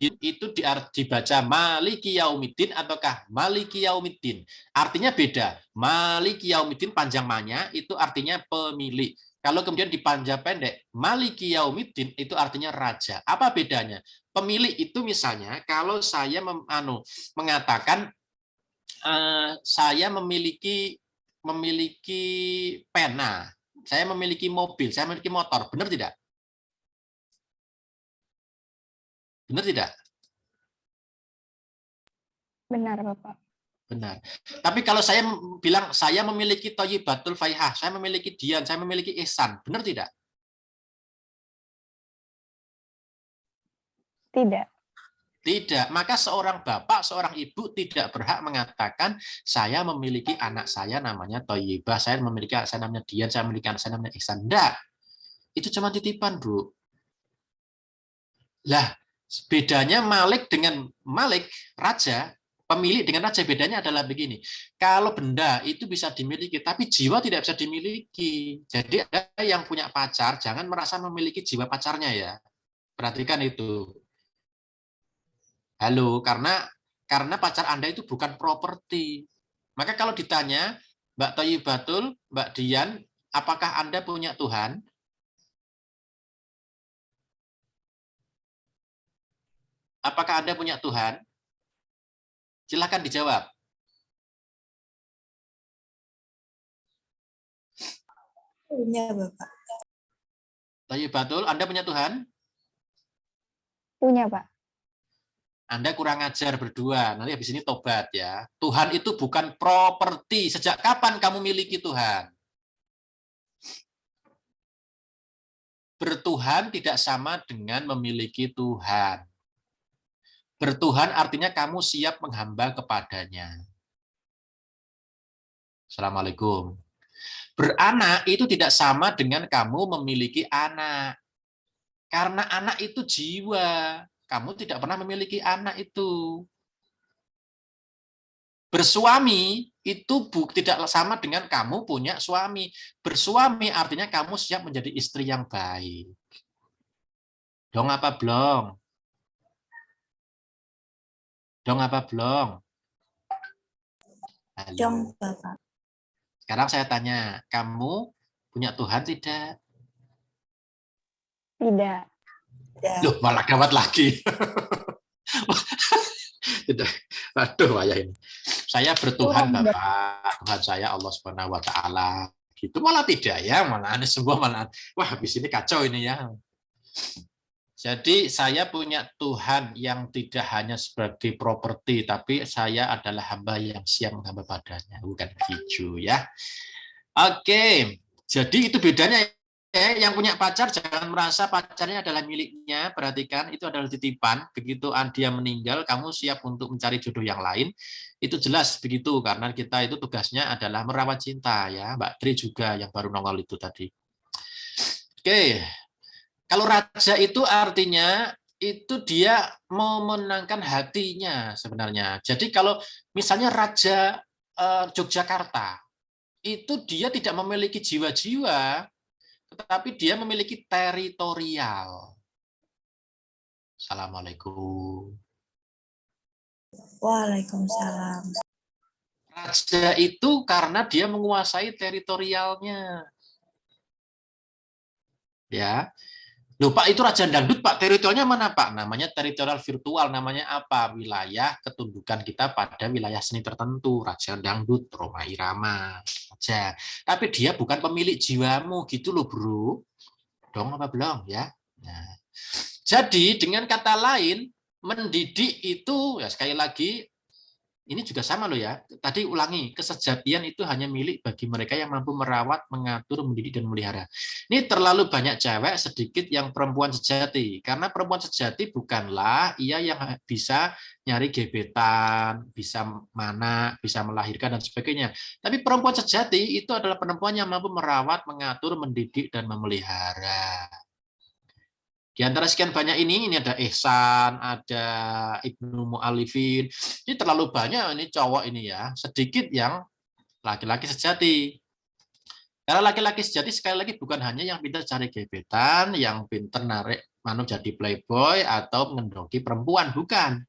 itu dibaca Maliki Yaumiddin ataukah Maliki Yaumiddin. Artinya beda. Maliki Yaumiddin panjang manya itu artinya pemilik. Kalau kemudian dipanjang pendek Maliki Yaumiddin itu artinya raja. Apa bedanya? Pemilik itu misalnya kalau saya mengatakan saya memiliki pena, saya memiliki mobil, saya memiliki motor, benar tidak? Benar tidak? Benar, Bapak. Benar. Tapi kalau saya bilang saya memiliki Thayyibatul Faihah, saya memiliki Dian, saya memiliki Ihsan, benar tidak? Tidak. Tidak. Maka seorang bapak, seorang ibu tidak berhak mengatakan saya memiliki anak saya namanya Thayyibah, saya memiliki anak saya namanya Dian, saya memiliki anak saya namanya Ihsan. Tidak. Itu cuma titipan, Bu. Lah, bedanya Malik dengan Malik, raja, pemilik dengan raja, bedanya adalah begini. Kalau benda itu bisa dimiliki, tapi jiwa tidak bisa dimiliki. Jadi ada yang punya pacar, jangan merasa memiliki jiwa pacarnya ya. Perhatikan itu. Halo, karena pacar Anda itu bukan properti. Maka kalau ditanya, Mbak Thayyibatul, Mbak Dian, apakah Anda punya Tuhan? Apakah Anda punya Tuhan? Silakan dijawab. Punya, Bapak. Thayyibatul, Anda punya Tuhan? Punya, Pak. Anda kurang ajar berdua. Nanti habis ini tobat ya. Tuhan itu bukan properti. Sejak kapan kamu miliki Tuhan? Bertuhan tidak sama dengan memiliki Tuhan. Bertuhan artinya kamu siap menghamba kepadanya. Assalamualaikum. Beranak itu tidak sama dengan kamu memiliki anak. Karena anak itu jiwa. Kamu tidak pernah memiliki anak itu. Bersuami itu tidak sama dengan kamu punya suami. Bersuami artinya kamu siap menjadi istri yang baik. Dong apa belum? Dong apa belum? Halo. Dong, Bapak. Sekarang saya tanya, kamu punya Tuhan tidak? Tidak. Loh, malah gawat lagi. Aduh, wayah ini. Saya bertuhan Bapak, Tuhan saya Allah Subhanahu wa taala. Gitu malah tidak ya, malah aneh semua malah. Wah, habis ini kacau ini ya. Jadi saya punya Tuhan yang tidak hanya sebagai properti, tapi saya adalah hamba yang siap menghamba padanya. Bukan gitu ya. Oke, jadi itu bedanya yang punya pacar jangan merasa pacarnya adalah miliknya. Perhatikan, itu adalah titipan. Begitu dia meninggal, kamu siap untuk mencari jodoh yang lain. Itu jelas begitu, karena kita itu tugasnya adalah merawat cinta ya. Mbak Tri juga yang baru nongol itu tadi. Oke, kalau raja itu artinya itu dia memenangkan hatinya sebenarnya. Jadi kalau misalnya Raja Yogyakarta, itu dia tidak memiliki jiwa-jiwa, tetapi dia memiliki teritorial. Assalamualaikum. Waalaikumsalam. Raja itu karena dia menguasai teritorialnya. Ya. Loh Pak, itu Raja Dangdut Pak, teritorialnya mana Pak? Namanya teritorial virtual, namanya apa? Wilayah ketundukan kita pada wilayah seni tertentu. Raja Dangdut, Rhoma Irama, Raja. Tapi dia bukan pemilik jiwamu gitu loh bro. Dong apa belum ya? Nah. Jadi dengan kata lain, mendidik itu, ya sekali lagi, ini juga sama loh ya. Tadi ulangi, kesejatian itu hanya milik bagi mereka yang mampu merawat, mengatur, mendidik, dan memelihara. Ini terlalu banyak cewek, sedikit yang perempuan sejati. Karena perempuan sejati bukanlah ia yang bisa nyari gebetan, bisa mana, bisa melahirkan, dan sebagainya. Tapi perempuan sejati itu adalah perempuan yang mampu merawat, mengatur, mendidik, dan memelihara. Di antara sekian banyak ini ada Ihsan, ada Ibnu Mu'alifin. Ini terlalu banyak ini cowok ini ya. Sedikit yang laki-laki sejati. Karena laki-laki sejati sekali lagi bukan hanya yang pintar cari gebetan, yang pintar narik jadi playboy atau mengendoki perempuan, bukan.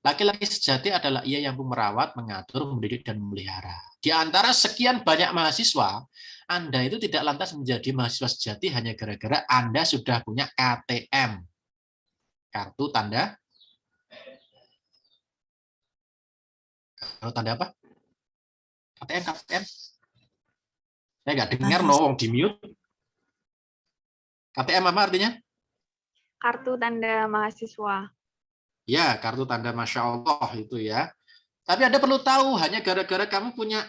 Laki-laki sejati adalah ia yang merawat, mengatur, mendidik, dan memelihara. Di antara sekian banyak mahasiswa, Anda itu tidak lantas menjadi mahasiswa sejati hanya gara-gara Anda sudah punya KTM. Kartu tanda? Kartu tanda apa? KTM, KTM. Saya nggak dengar, loh, di mute. KTM apa artinya? Kartu tanda mahasiswa. Ya, kartu tanda Masya Allah itu ya. Tapi Anda perlu tahu, hanya gara-gara kamu punya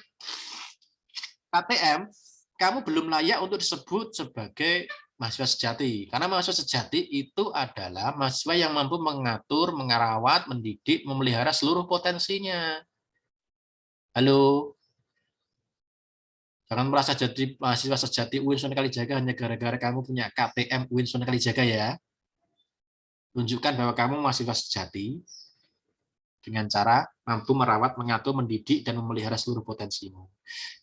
KTM, kamu belum layak untuk disebut sebagai mahasiswa sejati. Karena mahasiswa sejati itu adalah mahasiswa yang mampu mengatur, merawat, mendidik, memelihara seluruh potensinya. Halo? Jangan merasa jadi mahasiswa sejati UIN Sunan Kalijaga hanya gara-gara kamu punya KTM UIN Sunan Kalijaga ya. Tunjukkan bahwa kamu mahasiswa sejati dengan cara mampu merawat, mengatur, mendidik, dan memelihara seluruh potensimu.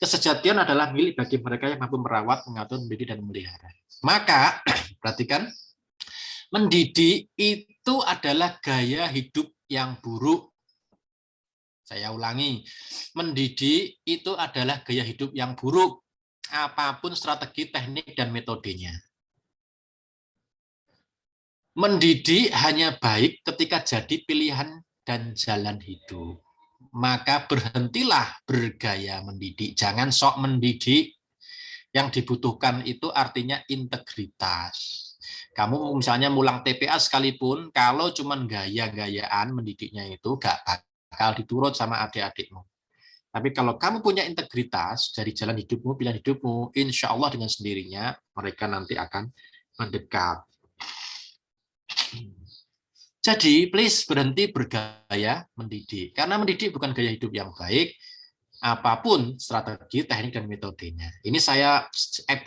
Kesejatian adalah milik bagi mereka yang mampu merawat, mengatur, mendidik, dan memelihara. Maka, perhatikan, mendidik itu adalah gaya hidup yang buruk. Saya ulangi, mendidik itu adalah gaya hidup yang buruk, apapun strategi, teknik, dan metodenya. Mendidik hanya baik ketika jadi pilihan dan jalan hidup. Maka berhentilah bergaya mendidik. Jangan sok mendidik. Yang dibutuhkan itu artinya integritas. Kamu misalnya mulang TPA sekalipun, kalau cuma gaya-gayaan mendidiknya itu gak bakal diturut sama adik-adikmu. Tapi kalau kamu punya integritas dari jalan hidupmu, pilihan hidupmu, insya Allah dengan sendirinya mereka nanti akan mendekat. Jadi, please berhenti bergaya mendidik. Karena mendidik bukan gaya hidup yang baik, apapun strategi, teknik, dan metodenya. Ini saya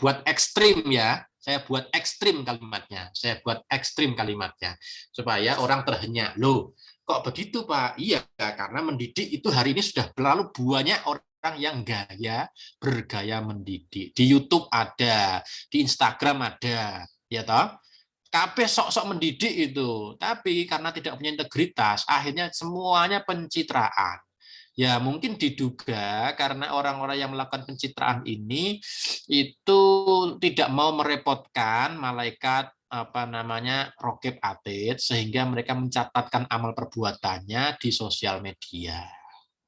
buat ekstrim ya. Saya buat ekstrim kalimatnya. Supaya orang terhenyak. Loh, kok begitu Pak? Iya, karena mendidik itu hari ini sudah terlalu banyak orang yang bergaya mendidik. Di YouTube ada, di Instagram ada. Ya toh? Kabeh sok-sok mendidik itu, tapi karena tidak punya integritas, akhirnya semuanya pencitraan. Ya mungkin diduga karena orang-orang yang melakukan pencitraan ini itu tidak mau merepotkan malaikat Raqib Atid, sehingga mereka mencatatkan amal perbuatannya di sosial media.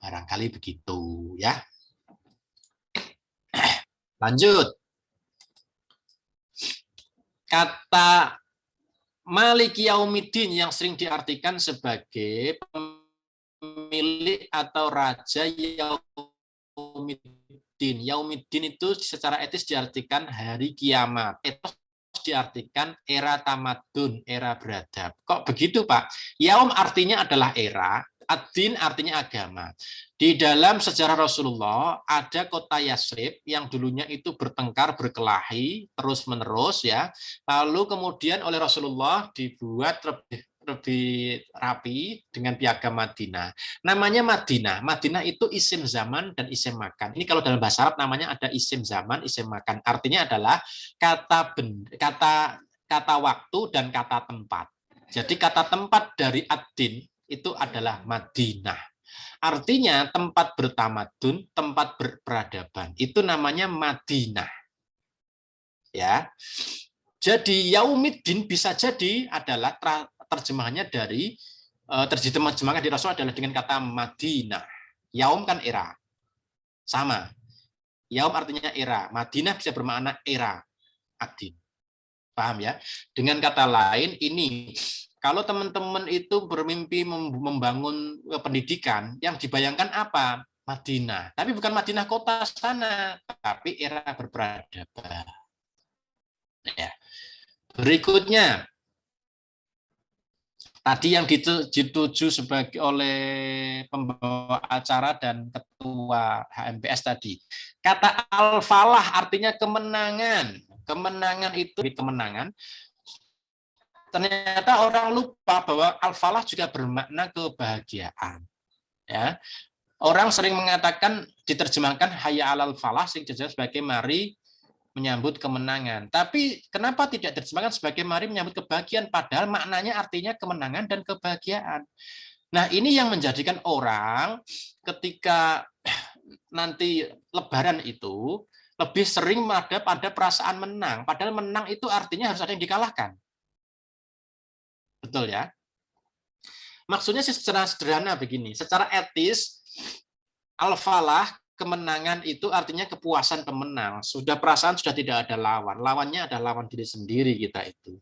Barangkali begitu ya. Lanjut. Kata Maliki Yaumiddin yang sering diartikan sebagai pemilik atau raja yaumiddin. Yaumiddin itu secara etis diartikan hari kiamat. Etos diartikan era tamadun, era beradab. Kok begitu, Pak? Yaum artinya adalah era, ad-din artinya agama. Di dalam sejarah Rasulullah ada kota Yasrib yang dulunya itu bertengkar, berkelahi terus-menerus ya. Lalu kemudian oleh Rasulullah dibuat lebih rapi dengan piagam Madinah. Namanya Madinah. Madinah itu isim zaman dan isim makan. Ini kalau dalam bahasa Arab namanya ada isim zaman, isim makan. Artinya adalah kata waktu dan kata tempat. Jadi kata tempat dari ad-din itu adalah Madinah. Artinya tempat bertamadun, tempat berperadaban. Itu namanya Madinah. Ya. Jadi yaumiddin bisa jadi adalah terjemahannya dari terjemahkan di Rasul adalah dengan kata Madinah. Yaum kan era. Sama. Yaum artinya era. Madinah bisa bermakna era. Ad-din. Paham ya? Dengan kata lain ini kalau teman-teman itu bermimpi membangun pendidikan, yang dibayangkan apa? Madinah. Tapi bukan Madinah kota sana, tapi era berperadaban. Ya. Berikutnya, tadi yang dituju sebagai oleh pembawa acara dan ketua HMPS tadi. Kata al-falah artinya kemenangan. Kemenangan itu kemenangan. Ternyata orang lupa bahwa al-falah juga bermakna kebahagiaan. Ya. Orang sering mengatakan diterjemahkan hayya 'alal falah sing sebagai mari menyambut kemenangan. Tapi kenapa tidak diterjemahkan sebagai mari menyambut kebahagiaan padahal maknanya artinya kemenangan dan kebahagiaan. Nah, ini yang menjadikan orang ketika nanti lebaran itu lebih sering ada pada perasaan menang, padahal menang itu artinya harus ada yang dikalahkan. Betul ya? Maksudnya secara sederhana begini, secara etis, al-falah, kemenangan itu artinya kepuasan pemenang. Sudah perasaan sudah tidak ada lawan. Lawannya adalah lawan diri sendiri kita itu.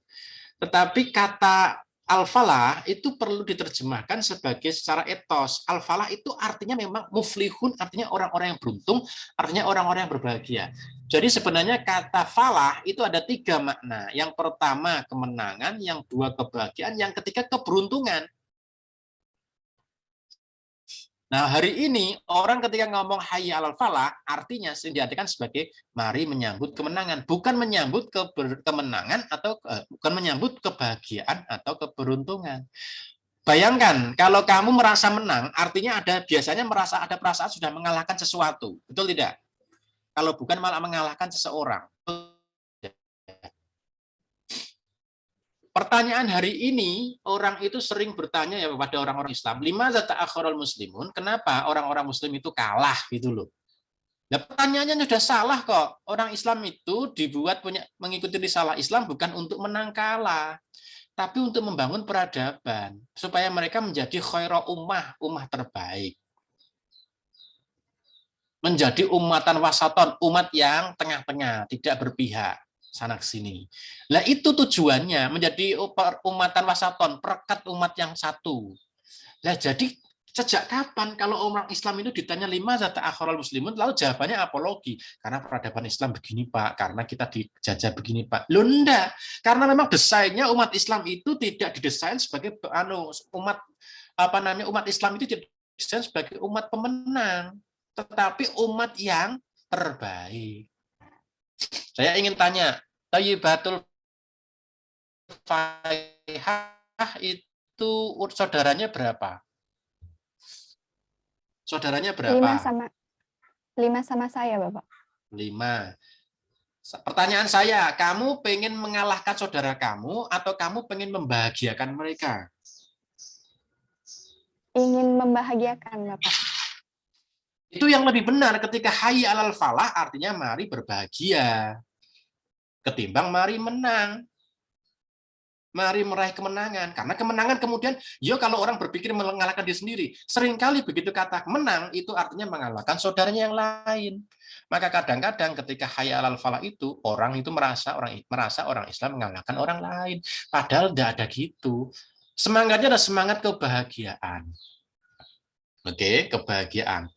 Tetapi kata al-falah itu perlu diterjemahkan sebagai secara etos. Al-falah itu artinya memang muflihun, artinya orang-orang yang beruntung, artinya orang-orang yang berbahagia. Jadi sebenarnya kata falah itu ada 3 makna. Yang pertama kemenangan, yang 2 kebahagiaan, yang ketiga keberuntungan. Nah, hari ini orang ketika ngomong hayya 'alal falah artinya diartikan sebagai mari menyambut kemenangan, bukan menyambut kemenangan atau bukan menyambut kebahagiaan atau keberuntungan. Bayangkan kalau kamu merasa menang, artinya biasanya merasa ada perasaan sudah mengalahkan sesuatu. Betul tidak? Kalau bukan malah mengalahkan seseorang. Pertanyaan hari ini, orang itu sering bertanya ya kepada orang-orang Islam, limadza ta'akhkharul muslimun? Kenapa orang-orang muslim itu kalah gitu loh. Nah, pertanyaannya sudah salah kok. Orang Islam itu dibuat mengikuti risalah Islam bukan untuk menang kalah, tapi untuk membangun peradaban supaya mereka menjadi khairul ummah, ummah terbaik. Menjadi umatan wasaton, umat yang tengah-tengah, tidak berpihak sana ke sini. Lah itu tujuannya menjadi umatan wasaton, perekat umat yang satu. Lah jadi sejak kapan kalau orang Islam itu ditanya limadza ta'akhkharul muslimun, lalu jawabannya apologi. Karena peradaban Islam begini, Pak, karena kita dijajah begini, Pak. Loh enggak, karena memang desainnya umat Islam itu tidak didesain sebagai umat Islam itu tidak didesain sebagai umat pemenang, tetapi umat yang terbaik. Saya ingin tanya, Thayyibatul Faihah itu saudaranya berapa? Saudaranya berapa? 5 sama saya, Bapak. 5. Pertanyaan saya, kamu pengen mengalahkan saudara kamu atau kamu pengen membahagiakan mereka? Ingin membahagiakan, Bapak. Itu yang lebih benar ketika hayya 'alal falah artinya mari berbahagia. Ketimbang mari menang. Mari meraih kemenangan. Karena kemenangan kemudian, kalau orang berpikir mengalahkan diri sendiri, seringkali begitu kata menang, itu artinya mengalahkan saudaranya yang lain. Maka kadang-kadang ketika hayya 'alal falah itu, orang itu merasa orang Islam mengalahkan orang lain. Padahal tidak ada gitu. Semangatnya adalah semangat kebahagiaan. Oke, kebahagiaan.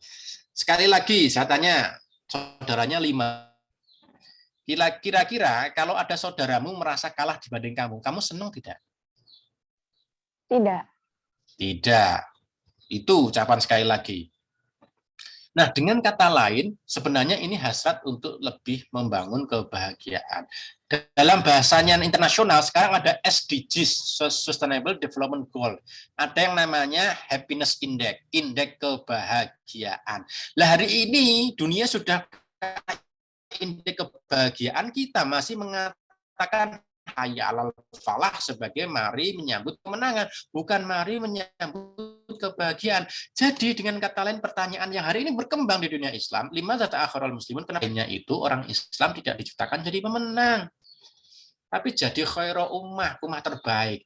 Sekali lagi saya tanya, saudaranya 5. Kira-kira kalau ada saudaramu merasa kalah dibanding kamu senang tidak? Tidak. Tidak. Itu ucapan sekali lagi. Nah, dengan kata lain, sebenarnya ini hasrat untuk lebih membangun kebahagiaan. Dalam bahasanya internasional, sekarang ada SDGs, Sustainable Development Goal. Ada yang namanya Happiness Index, indeks kebahagiaan. Nah, hari ini dunia sudah indeks kebahagiaan, kita masih mengatakan hayya alal falah sebagai mari menyambut kemenangan, bukan mari menyambut kebahagiaan. Jadi dengan kata lain, pertanyaan yang hari ini berkembang di dunia Islam, limadza ta'akhkharal muslimun, kenapa itu orang Islam tidak diciptakan jadi pemenang, tapi jadi khairu ummah terbaik.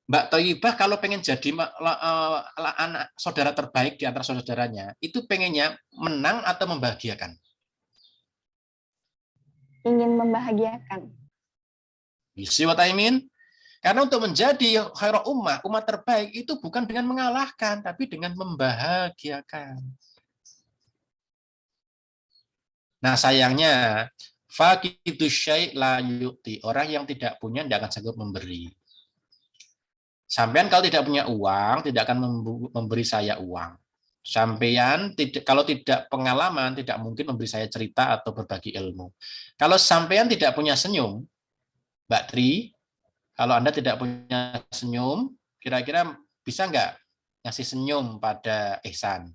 Mbak Thayyibah kalau pengen jadi anak saudara terbaik di antara saudaranya, itu pengennya menang atau membahagiakan? Ingin membahagiakan. You see what I mean? Karena untuk menjadi khairu ummah terbaik itu bukan dengan mengalahkan, tapi dengan membahagiakan. Nah, sayangnya faqidu syai' la yu'ti, orang yang tidak punya tidak akan sanggup memberi. Sampean kalau tidak punya uang, tidak akan memberi saya uang. Sampean kalau tidak pengalaman, tidak mungkin memberi saya cerita atau berbagi ilmu. Kalau sampean tidak punya senyum, Mbak Tri, kalau Anda tidak punya senyum, kira-kira bisa nggak ngasih senyum pada Ihsan?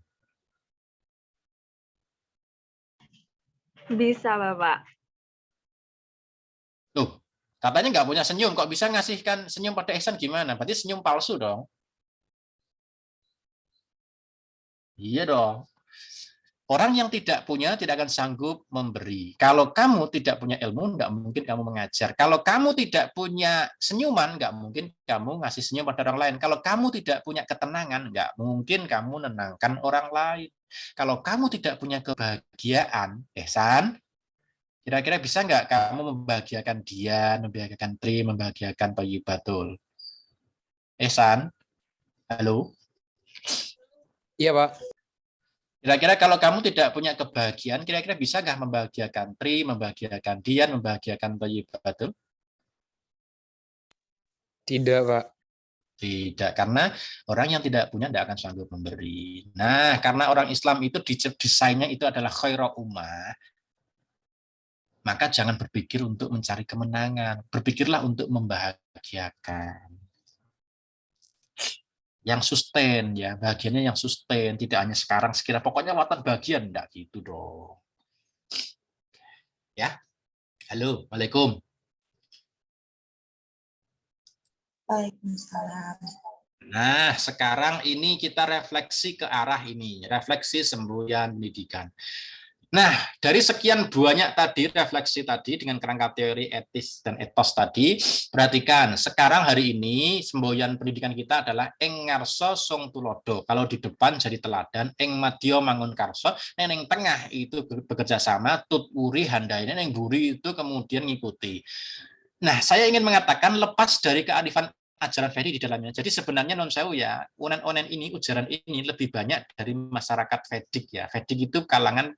Bisa, Bapak. Tuh, katanya nggak punya senyum, kok bisa ngasihkan senyum pada Ihsan gimana? Berarti senyum palsu dong. Iya dong. Orang yang tidak punya tidak akan sanggup memberi. Kalau kamu tidak punya ilmu, nggak mungkin kamu mengajar. Kalau kamu tidak punya senyuman, nggak mungkin kamu ngasih senyum pada orang lain. Kalau kamu tidak punya ketenangan, nggak mungkin kamu menenangkan orang lain. Kalau kamu tidak punya kebahagiaan, Ihsan, kira-kira bisa nggak kamu membahagiakan dia, membahagiakan Tri, membahagiakan Thayyibatul? Ihsan, halo? Iya, Pak. Kira-kira kalau kamu tidak punya kebahagiaan, kira-kira bisa nggak membahagiakan Tri, membahagiakan Dian, membahagiakan Thayyibatul? Tidak, Pak. Tidak, karena orang yang tidak punya tidak akan sanggup memberi. Nah, karena orang Islam itu desainnya itu adalah khairu ummah, maka jangan berpikir untuk mencari kemenangan, berpikirlah untuk membahagiakan. Yang sustain, ya, bagiannya yang sustain, tidak hanya sekarang sekira pokoknya watak bagian, enggak gitu dong. Ya, halo, Waalaikumsalam. Waalaikumsalam. Nah, sekarang ini kita refleksi ke arah ini, refleksi semboyan pendidikan. Nah, dari sekian banyak tadi refleksi tadi dengan kerangka teori etis dan etos tadi, perhatikan sekarang hari ini semboyan pendidikan kita adalah ing ngarsa sung tulodo. Kalau di depan jadi teladan, ing madya mangun karsa, ning tengah itu bekerja sama, tut uri handai, ning buri itu kemudian ngikuti. Nah, saya ingin mengatakan lepas dari kearifan ajaran Vedi di dalamnya. Jadi sebenarnya non sewu ya, onen-onen ini, ujaran ini lebih banyak dari masyarakat Vedik ya. Vedik itu kalangan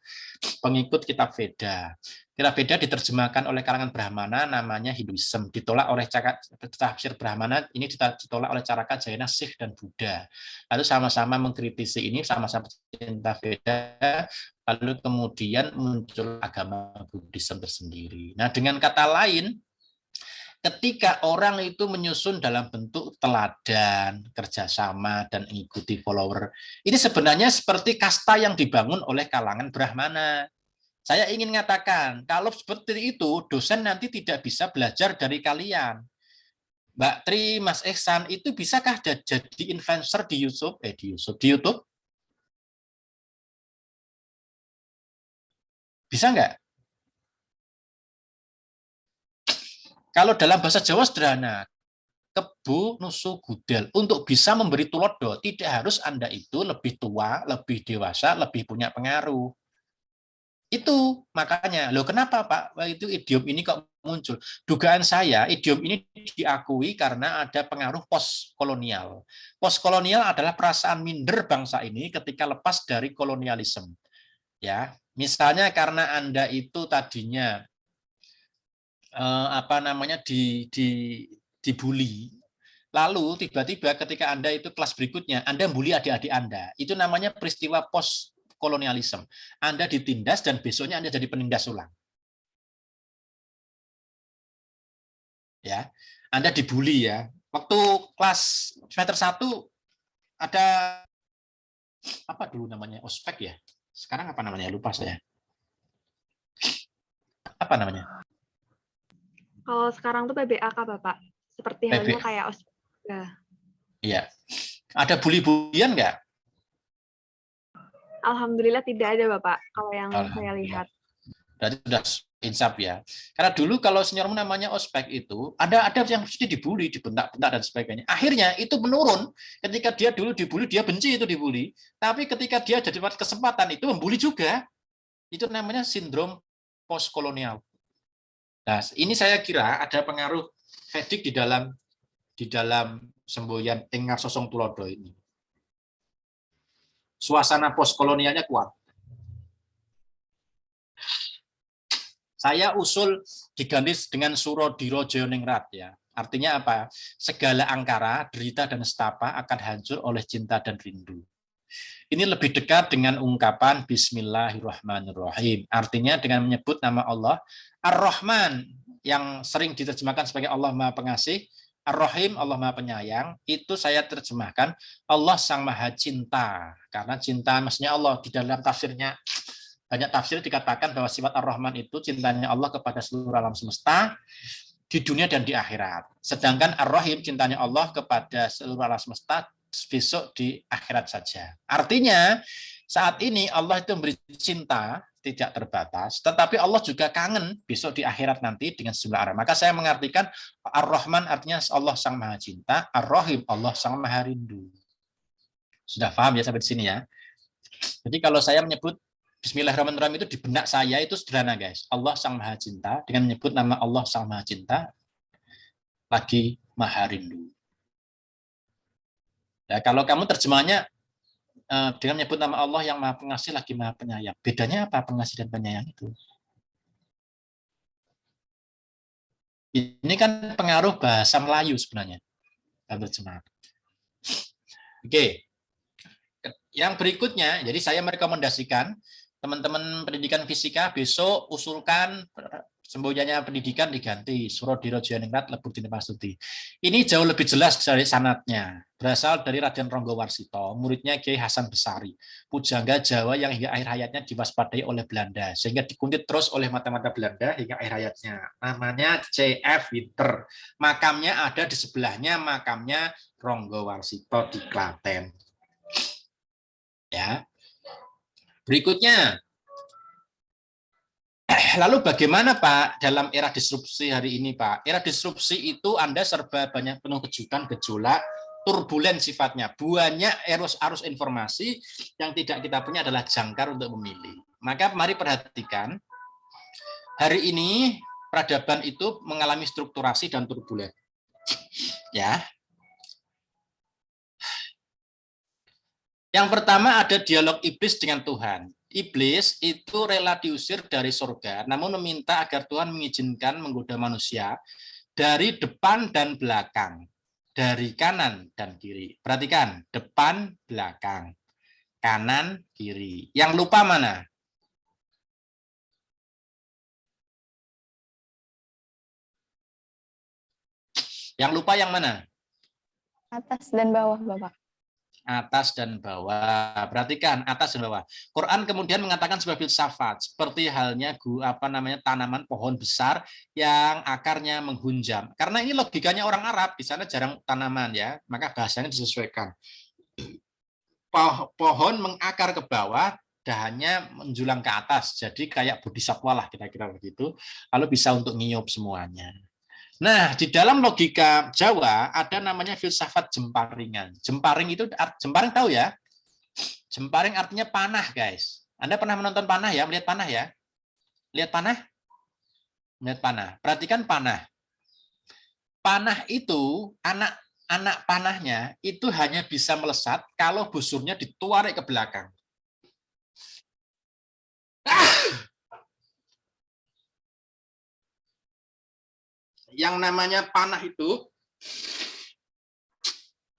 pengikut kitab Veda. Kitab Veda diterjemahkan oleh kalangan Brahmana, namanya Hinduism. Ditolak oleh tafsir Brahmana, ini ditolak oleh Caraka, Jayana, Sikh, dan Buddha. Lalu sama-sama mengkritisi ini, sama-sama cinta Veda, lalu kemudian muncul agama Buddhism tersendiri. Nah, dengan kata lain, ketika orang itu menyusun dalam bentuk teladan, kerjasama, dan mengikuti follower, ini sebenarnya seperti kasta yang dibangun oleh kalangan Brahmana. Saya ingin mengatakan, kalau seperti itu, dosen nanti tidak bisa belajar dari kalian. Mbak Tri, Mas Ihsan, itu bisakah jadi influencer di YouTube? Di YouTube? Bisa nggak? Kalau dalam bahasa Jawa sederhana, kebu nusu gudel. Untuk bisa memberi tulodo, tidak harus Anda itu lebih tua, lebih dewasa, lebih punya pengaruh. Itu makanya, loh kenapa Pak? Itu idiom ini kok muncul? Dugaan saya, idiom ini diakui karena ada pengaruh postkolonial. Postkolonial adalah perasaan minder bangsa ini ketika lepas dari kolonialisme. Ya, misalnya karena Anda itu tadinya dibully, lalu tiba-tiba ketika Anda itu kelas berikutnya Anda bully adik-adik Anda, itu namanya peristiwa post kolonialisme. Anda ditindas dan besoknya Anda jadi penindas ulang. Ya, Anda dibully ya. Waktu kelas semester 1 ada apa dulu namanya, ospek ya. Sekarang apa namanya? Lupa saya. Apa namanya? Kalau sekarang tuh PBAK, Bapak. Seperti halnya kayak ospek. Iya. Ada bully-bulian nggak? Alhamdulillah tidak ada, Bapak. Kalau yang saya lihat. Berarti sudah insaf ya. Karena dulu kalau seniormu namanya ospek itu ada yang mesti dibully, dibentak-bentak dan sebagainya. Akhirnya itu menurun. Ketika dia dulu dibully, dia benci itu dibully. Tapi ketika dia jadi kesempatan itu membully juga. Itu namanya sindrom postkolonial. Nah, ini saya kira ada pengaruh Vedic di dalam semboyan Engar Sosong Tulodo ini. Suasana postkolonialnya kuat. Saya usul diganti dengan Suro Diro Joyoningrat ya. Artinya apa? Segala angkara, derita dan setapa akan hancur oleh cinta dan rindu. Ini lebih dekat dengan ungkapan Bismillahirrahmanirrahim. Artinya dengan menyebut nama Allah Ar-Rahman yang sering diterjemahkan sebagai Allah Maha Pengasih, Ar-Rahim Allah Maha Penyayang. Itu saya terjemahkan Allah Sang Maha Cinta. Karena cinta maksudnya Allah di dalam tafsirnya. Banyak tafsir dikatakan bahwa sifat Ar-Rahman itu cintanya Allah kepada seluruh alam semesta di dunia dan di akhirat. Sedangkan Ar-Rahim cintanya Allah kepada seluruh alam semesta besok di akhirat saja. Artinya saat ini Allah itu memberi cinta tidak terbatas, tetapi Allah juga kangen besok di akhirat nanti dengan sejumlah arah. Maka saya mengartikan Ar-Rahman artinya Allah Sang Maha Cinta, Ar-Rahim Allah Sang Maha Rindu. Sudah paham ya sampai di sini ya? Jadi kalau saya menyebut Bismillahirrahmanirrahim itu di benak saya itu sederhana guys. Allah Sang Maha Cinta dengan menyebut nama Allah Sang Maha Cinta lagi Maha Rindu. Ya, kalau kamu terjemahnya dengan menyebut nama Allah yang Maha Pengasih lagi Maha Penyayang. Bedanya apa pengasih dan penyayang itu? Ini kan pengaruh bahasa Melayu sebenarnya. Terjemah. Oke. Yang berikutnya, jadi saya merekomendasikan teman-teman pendidikan fisika besok usulkan semboyannya pendidikan diganti Suro Diro Joyoningrat Lebur Dina Pasuti. Ini jauh lebih jelas dari sanadnya. Berasal dari Raden Ronggo Warsito, muridnya Kiai Hasan Besari, pujangga Jawa yang hingga akhir hayatnya diwaspadai oleh Belanda, sehingga dikuntit terus oleh mata-mata Belanda hingga akhir hayatnya. Namanya C.F. Winter. Makamnya ada di sebelahnya makamnya Ronggo Warsito di Klaten. Ya. Berikutnya, lalu bagaimana Pak dalam era disrupsi hari ini Pak? Era disrupsi itu Anda serba banyak penuh kejutan, gejolak, turbulen sifatnya. Banyak arus informasi yang tidak kita punya adalah jangkar untuk memilih. Maka mari perhatikan, hari ini peradaban itu mengalami strukturasi dan turbulen. Ya. Yang pertama ada dialog iblis dengan Tuhan. Iblis itu rela diusir dari surga, namun meminta agar Tuhan mengizinkan menggoda manusia dari depan dan belakang, dari kanan dan kiri. Perhatikan, depan, belakang, kanan, kiri. Yang lupa mana? Yang lupa yang mana? Atas dan bawah, Bapak. Atas dan bawah. Perhatikan atas dan bawah. Quran kemudian mengatakan sebuah filsafat seperti halnya tanaman pohon besar yang akarnya menghunjam. Karena ini logikanya orang Arab, di sana jarang tanaman ya, maka bahasanya disesuaikan. Pohon mengakar ke bawah, dahannya menjulang ke atas, jadi kayak bodhisatwa lah kira-kira begitu. Lalu bisa untuk ngiyup semuanya. Nah, di dalam logika Jawa ada namanya filsafat jemparingan. Jemparing tahu ya? Jemparing artinya panah, guys. Anda pernah menonton panah ya? Melihat panah ya? Lihat panah? Melihat panah. Perhatikan panah. Panah itu, anak panahnya itu hanya bisa melesat kalau busurnya ditarik ke belakang. yang namanya panah itu,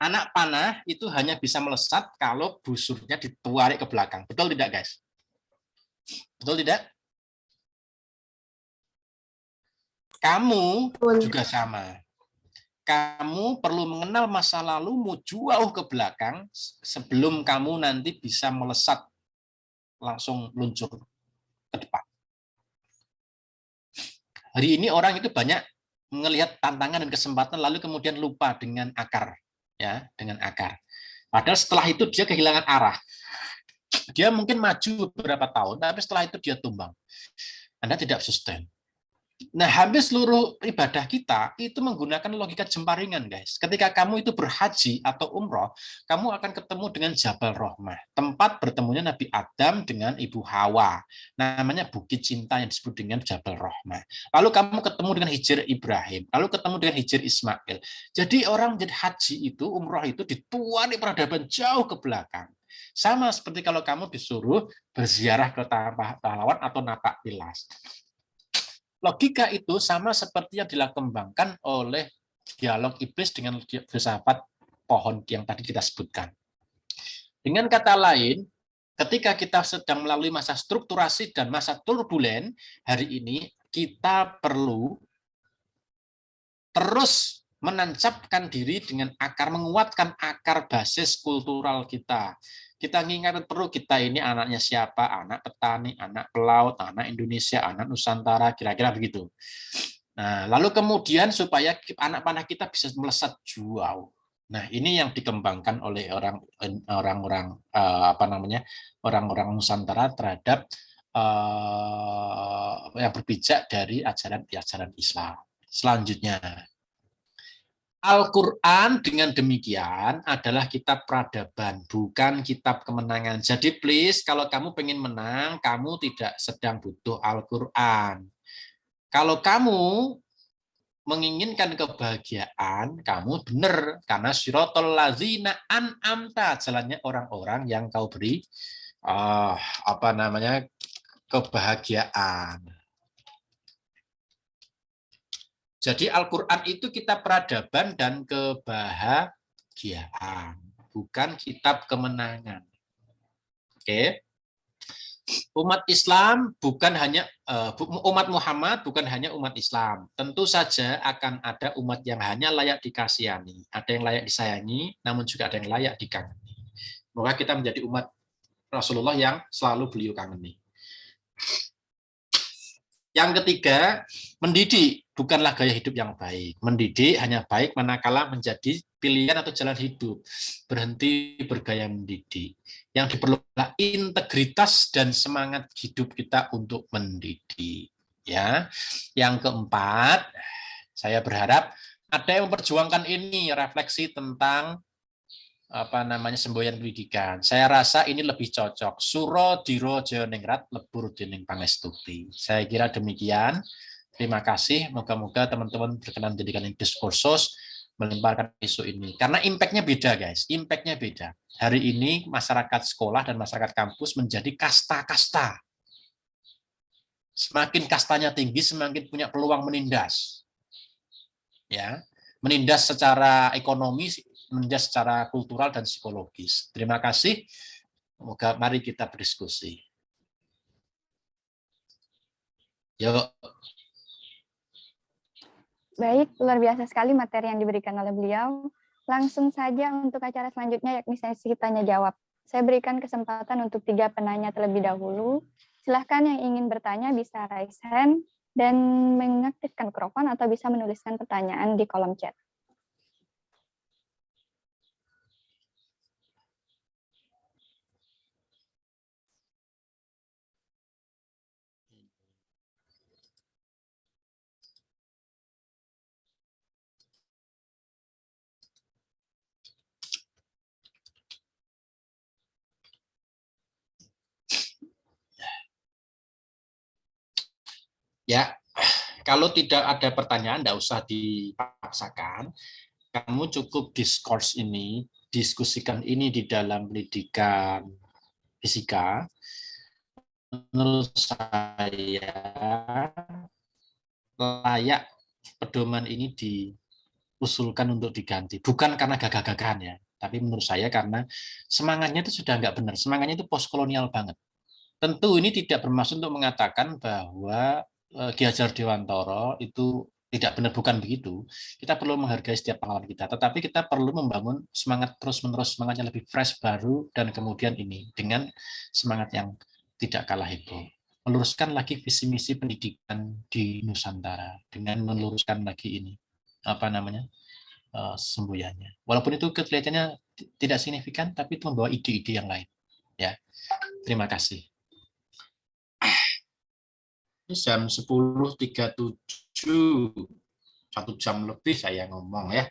anak panah itu hanya bisa melesat kalau busurnya ditarik ke belakang. Betul tidak, guys? Betul tidak? Kamu juga sama. Kamu perlu mengenal masa lalumu jauh ke belakang sebelum kamu nanti bisa melesat langsung luncur ke depan. Hari ini orang itu banyak melihat tantangan dan kesempatan lalu kemudian lupa dengan akar, ya, dengan akar. Padahal setelah itu dia kehilangan arah. Dia mungkin maju beberapa tahun, tapi setelah itu dia tumbang. Anda tidak sustain. Nah, hampir seluruh ibadah kita itu menggunakan logika jemparingan, guys. Ketika kamu itu berhaji atau umroh, kamu akan ketemu dengan Jabal Rahmah, tempat bertemunya Nabi Adam dengan Ibu Hawa. Namanya Bukit Cinta yang disebut dengan Jabal Rahmah. Lalu kamu ketemu dengan Hijr Ibrahim, lalu ketemu dengan Hijr Ismail. Jadi orang menjadi haji itu, umroh itu dituani peradaban jauh ke belakang. Sama seperti kalau kamu disuruh berziarah ke pahlawan atau napak tilas. Logika itu sama seperti yang dikembangkan oleh dialog iblis dengan filsafat pohon yang tadi kita sebutkan. Dengan kata lain, ketika kita sedang melalui masa strukturasi dan masa turbulen, hari ini kita perlu terus menancapkan diri dengan akar, menguatkan akar basis kultural kita. Kita mengingat perlu kita ini anaknya siapa, anak petani, anak pelaut, anak Indonesia, anak Nusantara, kira-kira begitu. Nah, lalu kemudian supaya anak panah kita bisa melesat jauh. Nah, ini yang dikembangkan oleh orang-orang orang-orang Nusantara terhadap yang berpijak dari ajaran Islam. Selanjutnya, Al-Quran dengan demikian adalah kitab peradaban, bukan kitab kemenangan. Jadi please, kalau kamu pengen menang, kamu tidak sedang butuh Al-Quran. Kalau kamu menginginkan kebahagiaan, kamu benar. Karena siratal ladzina an'amta, jalannya orang-orang yang kau beri kebahagiaan. Jadi Al-Quran itu kitab peradaban dan kebahagiaan, bukan kitab kemenangan. Oke. Umat Islam bukan hanya umat Muhammad bukan hanya umat Islam. Tentu saja akan ada umat yang hanya layak dikasihani, ada yang layak disayangi, namun juga ada yang layak dikagumi. Semoga kita menjadi umat Rasulullah yang selalu beliau kagumi. Yang ketiga, mendidik bukanlah gaya hidup yang baik. Mendidik hanya baik manakala menjadi pilihan atau jalan hidup. Berhenti bergaya mendidik. Yang diperlukan integritas dan semangat hidup kita untuk mendidik. Ya. Yang keempat, saya berharap ada yang memperjuangkan ini, refleksi tentang semboyan pendidikan. Saya rasa ini lebih cocok. Suro diro joningrat lebur dening pangestuti. Saya kira demikian. Terima kasih. Moga-moga teman-teman berkenan menjadikan diskursus melemparkan isu ini. Karena impact-nya beda, guys. Impact-nya beda. Hari ini masyarakat sekolah dan masyarakat kampus menjadi kasta-kasta. Semakin kastanya tinggi, semakin punya peluang menindas. Ya, menindas secara ekonomi, menindas secara kultural dan psikologis. Terima kasih. Mari kita berdiskusi. Yuk. Baik, luar biasa sekali materi yang diberikan oleh beliau. Langsung saja untuk acara selanjutnya, yakni sesi tanya jawab. Saya berikan kesempatan untuk 3 penanya terlebih dahulu. Silahkan yang ingin bertanya bisa raise hand dan mengaktifkan mikrofon atau bisa menuliskan pertanyaan di kolom chat. Ya, kalau tidak ada pertanyaan, tidak usah dipaksakan. Kamu cukup diskusikan ini di dalam pendidikan fisika. Menurut saya layak pedoman ini diusulkan untuk diganti. Bukan karena gagah-gagahan ya, tapi menurut saya karena semangatnya itu sudah nggak benar. Semangatnya itu postkolonial banget. Tentu ini tidak bermaksud untuk mengatakan bahwa Ki Hajar Dewantara itu tidak benar, bukan begitu. Kita perlu menghargai setiap pengalaman kita, tetapi kita perlu membangun semangat terus-menerus, semangatnya lebih fresh, baru, dan kemudian ini dengan semangat yang tidak kalah heboh. Meluruskan lagi visi misi pendidikan di Nusantara dengan meluruskan lagi ini apa namanya semboyannya. Walaupun itu kelihatannya tidak signifikan, tapi itu membawa ide-ide yang lain. Ya, terima kasih. Ini jam 10.37, 1 jam lebih saya ngomong ya.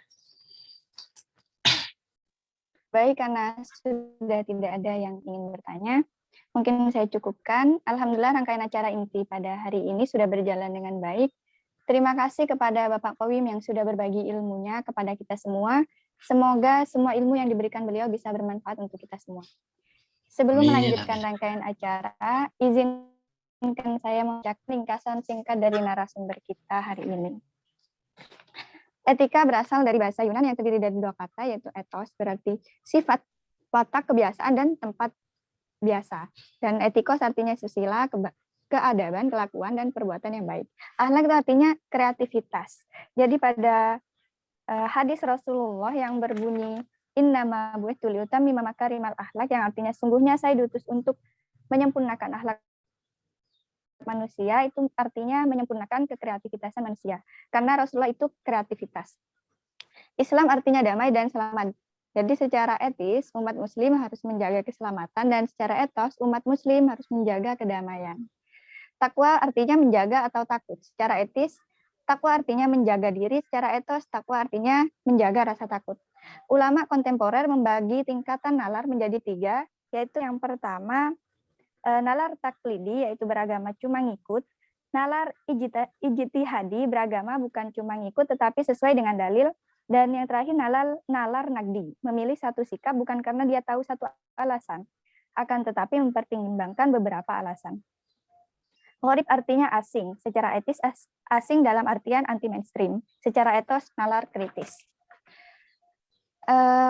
Baik, karena sudah tidak ada yang ingin bertanya, mungkin saya cukupkan. Alhamdulillah rangkaian acara inti pada hari ini sudah berjalan dengan baik. Terima kasih kepada Bapak Qawim yang sudah berbagi ilmunya kepada kita semua. Semoga semua ilmu yang diberikan beliau bisa bermanfaat untuk kita semua. Sebelum melanjutkan rangkaian acara, izinkan saya membacakan ringkasan singkat dari narasumber kita hari ini. Etika berasal dari bahasa Yunan yang terdiri dari 2 kata, yaitu ethos, berarti sifat, watak, kebiasaan, dan tempat biasa. Dan etikos artinya susila, keadaban, kelakuan, dan perbuatan yang baik. Akhlak itu artinya kreativitas. Jadi pada hadis Rasulullah yang berbunyi, innama bu'itsu liutammima makarimal akhlak, yang artinya sungguhnya saya diutus untuk menyempurnakan akhlak manusia, itu artinya menyempurnakan kekreativitasan manusia. Karena Rasulullah itu kreativitas. Islam artinya damai dan selamat. Jadi secara etis, umat muslim harus menjaga keselamatan, dan secara etos, umat muslim harus menjaga kedamaian. Takwa artinya menjaga atau takut. Secara etis, takwa artinya menjaga diri. Secara etos, takwa artinya menjaga rasa takut. Ulama kontemporer membagi tingkatan nalar menjadi 3, yaitu yang pertama, nalar taklidi, yaitu beragama cuma ngikut. Nalar ijtihadi, beragama bukan cuma ngikut, tetapi sesuai dengan dalil. Dan yang terakhir, nalar nagdi, memilih satu sikap bukan karena dia tahu satu alasan, akan tetapi mempertimbangkan beberapa alasan. Gharib artinya asing, secara etis asing dalam artian anti-mainstream, secara etos nalar kritis.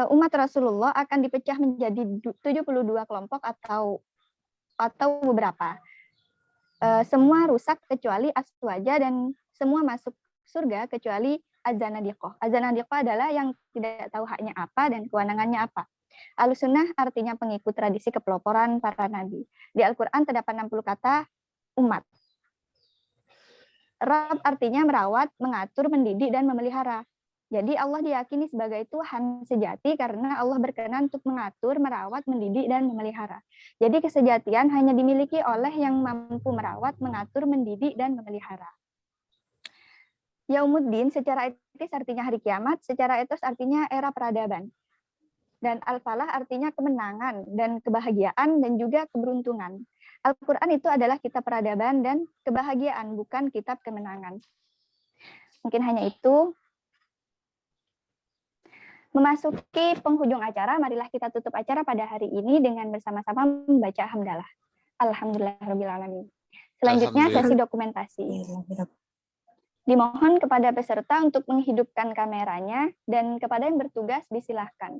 Umat Rasulullah akan dipecah menjadi 72 kelompok atau beberapa. Semua rusak kecuali aswaja, dan semua masuk surga kecuali azanadiqoh. Azanadiqoh adalah yang tidak tahu haknya apa dan kewenangannya apa. Ahlussunnah artinya pengikut tradisi kepeloporan para nabi. Di Al-Quran terdapat 60 kata umat. Rabb artinya merawat, mengatur, mendidik, dan memelihara. Jadi Allah diyakini sebagai Tuhan sejati karena Allah berkenan untuk mengatur, merawat, mendidik, dan memelihara. Jadi kesejatian hanya dimiliki oleh yang mampu merawat, mengatur, mendidik, dan memelihara. Yaumuddin secara etis artinya hari kiamat, secara etos artinya era peradaban. Dan al-falah artinya kemenangan dan kebahagiaan dan juga keberuntungan. Al-Quran itu adalah kitab peradaban dan kebahagiaan, bukan kitab kemenangan. Mungkin hanya itu. Memasuki penghujung acara, marilah kita tutup acara pada hari ini dengan bersama-sama membaca hamdalah. Alhamdulillahirrahmanirrahim. Selanjutnya sesi dokumentasi. Dimohon kepada peserta untuk menghidupkan kameranya, dan kepada yang bertugas disilahkan.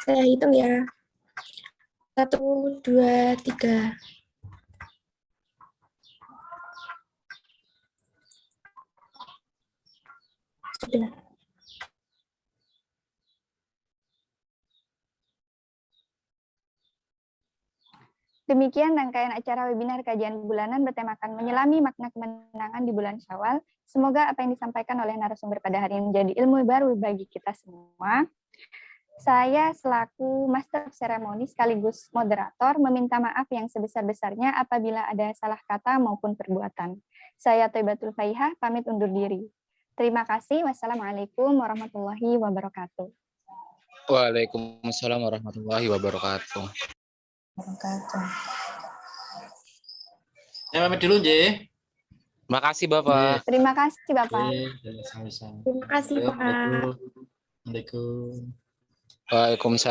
Saya hitung ya. 1, 2, 3. Sudah. Demikian rangkaian acara webinar kajian bulanan bertemakan menyelami makna kemenangan di bulan Syawal. Semoga apa yang disampaikan oleh narasumber pada hari ini menjadi ilmu baru bagi kita semua. Saya selaku Master Seremoni sekaligus moderator meminta maaf yang sebesar-besarnya apabila ada salah kata maupun perbuatan. Saya Thaibatul Faihah, pamit undur diri. Terima kasih. Wassalamualaikum warahmatullahi wabarakatuh. Waalaikumsalam warahmatullahi wabarakatuh. Wabarakatuh. Saya pamit dulu, J. Makasih Bapak. Terima kasih Bapak. Sama-sama. Terima kasih, Pak. Assalamualaikum. Waalaikumsalam.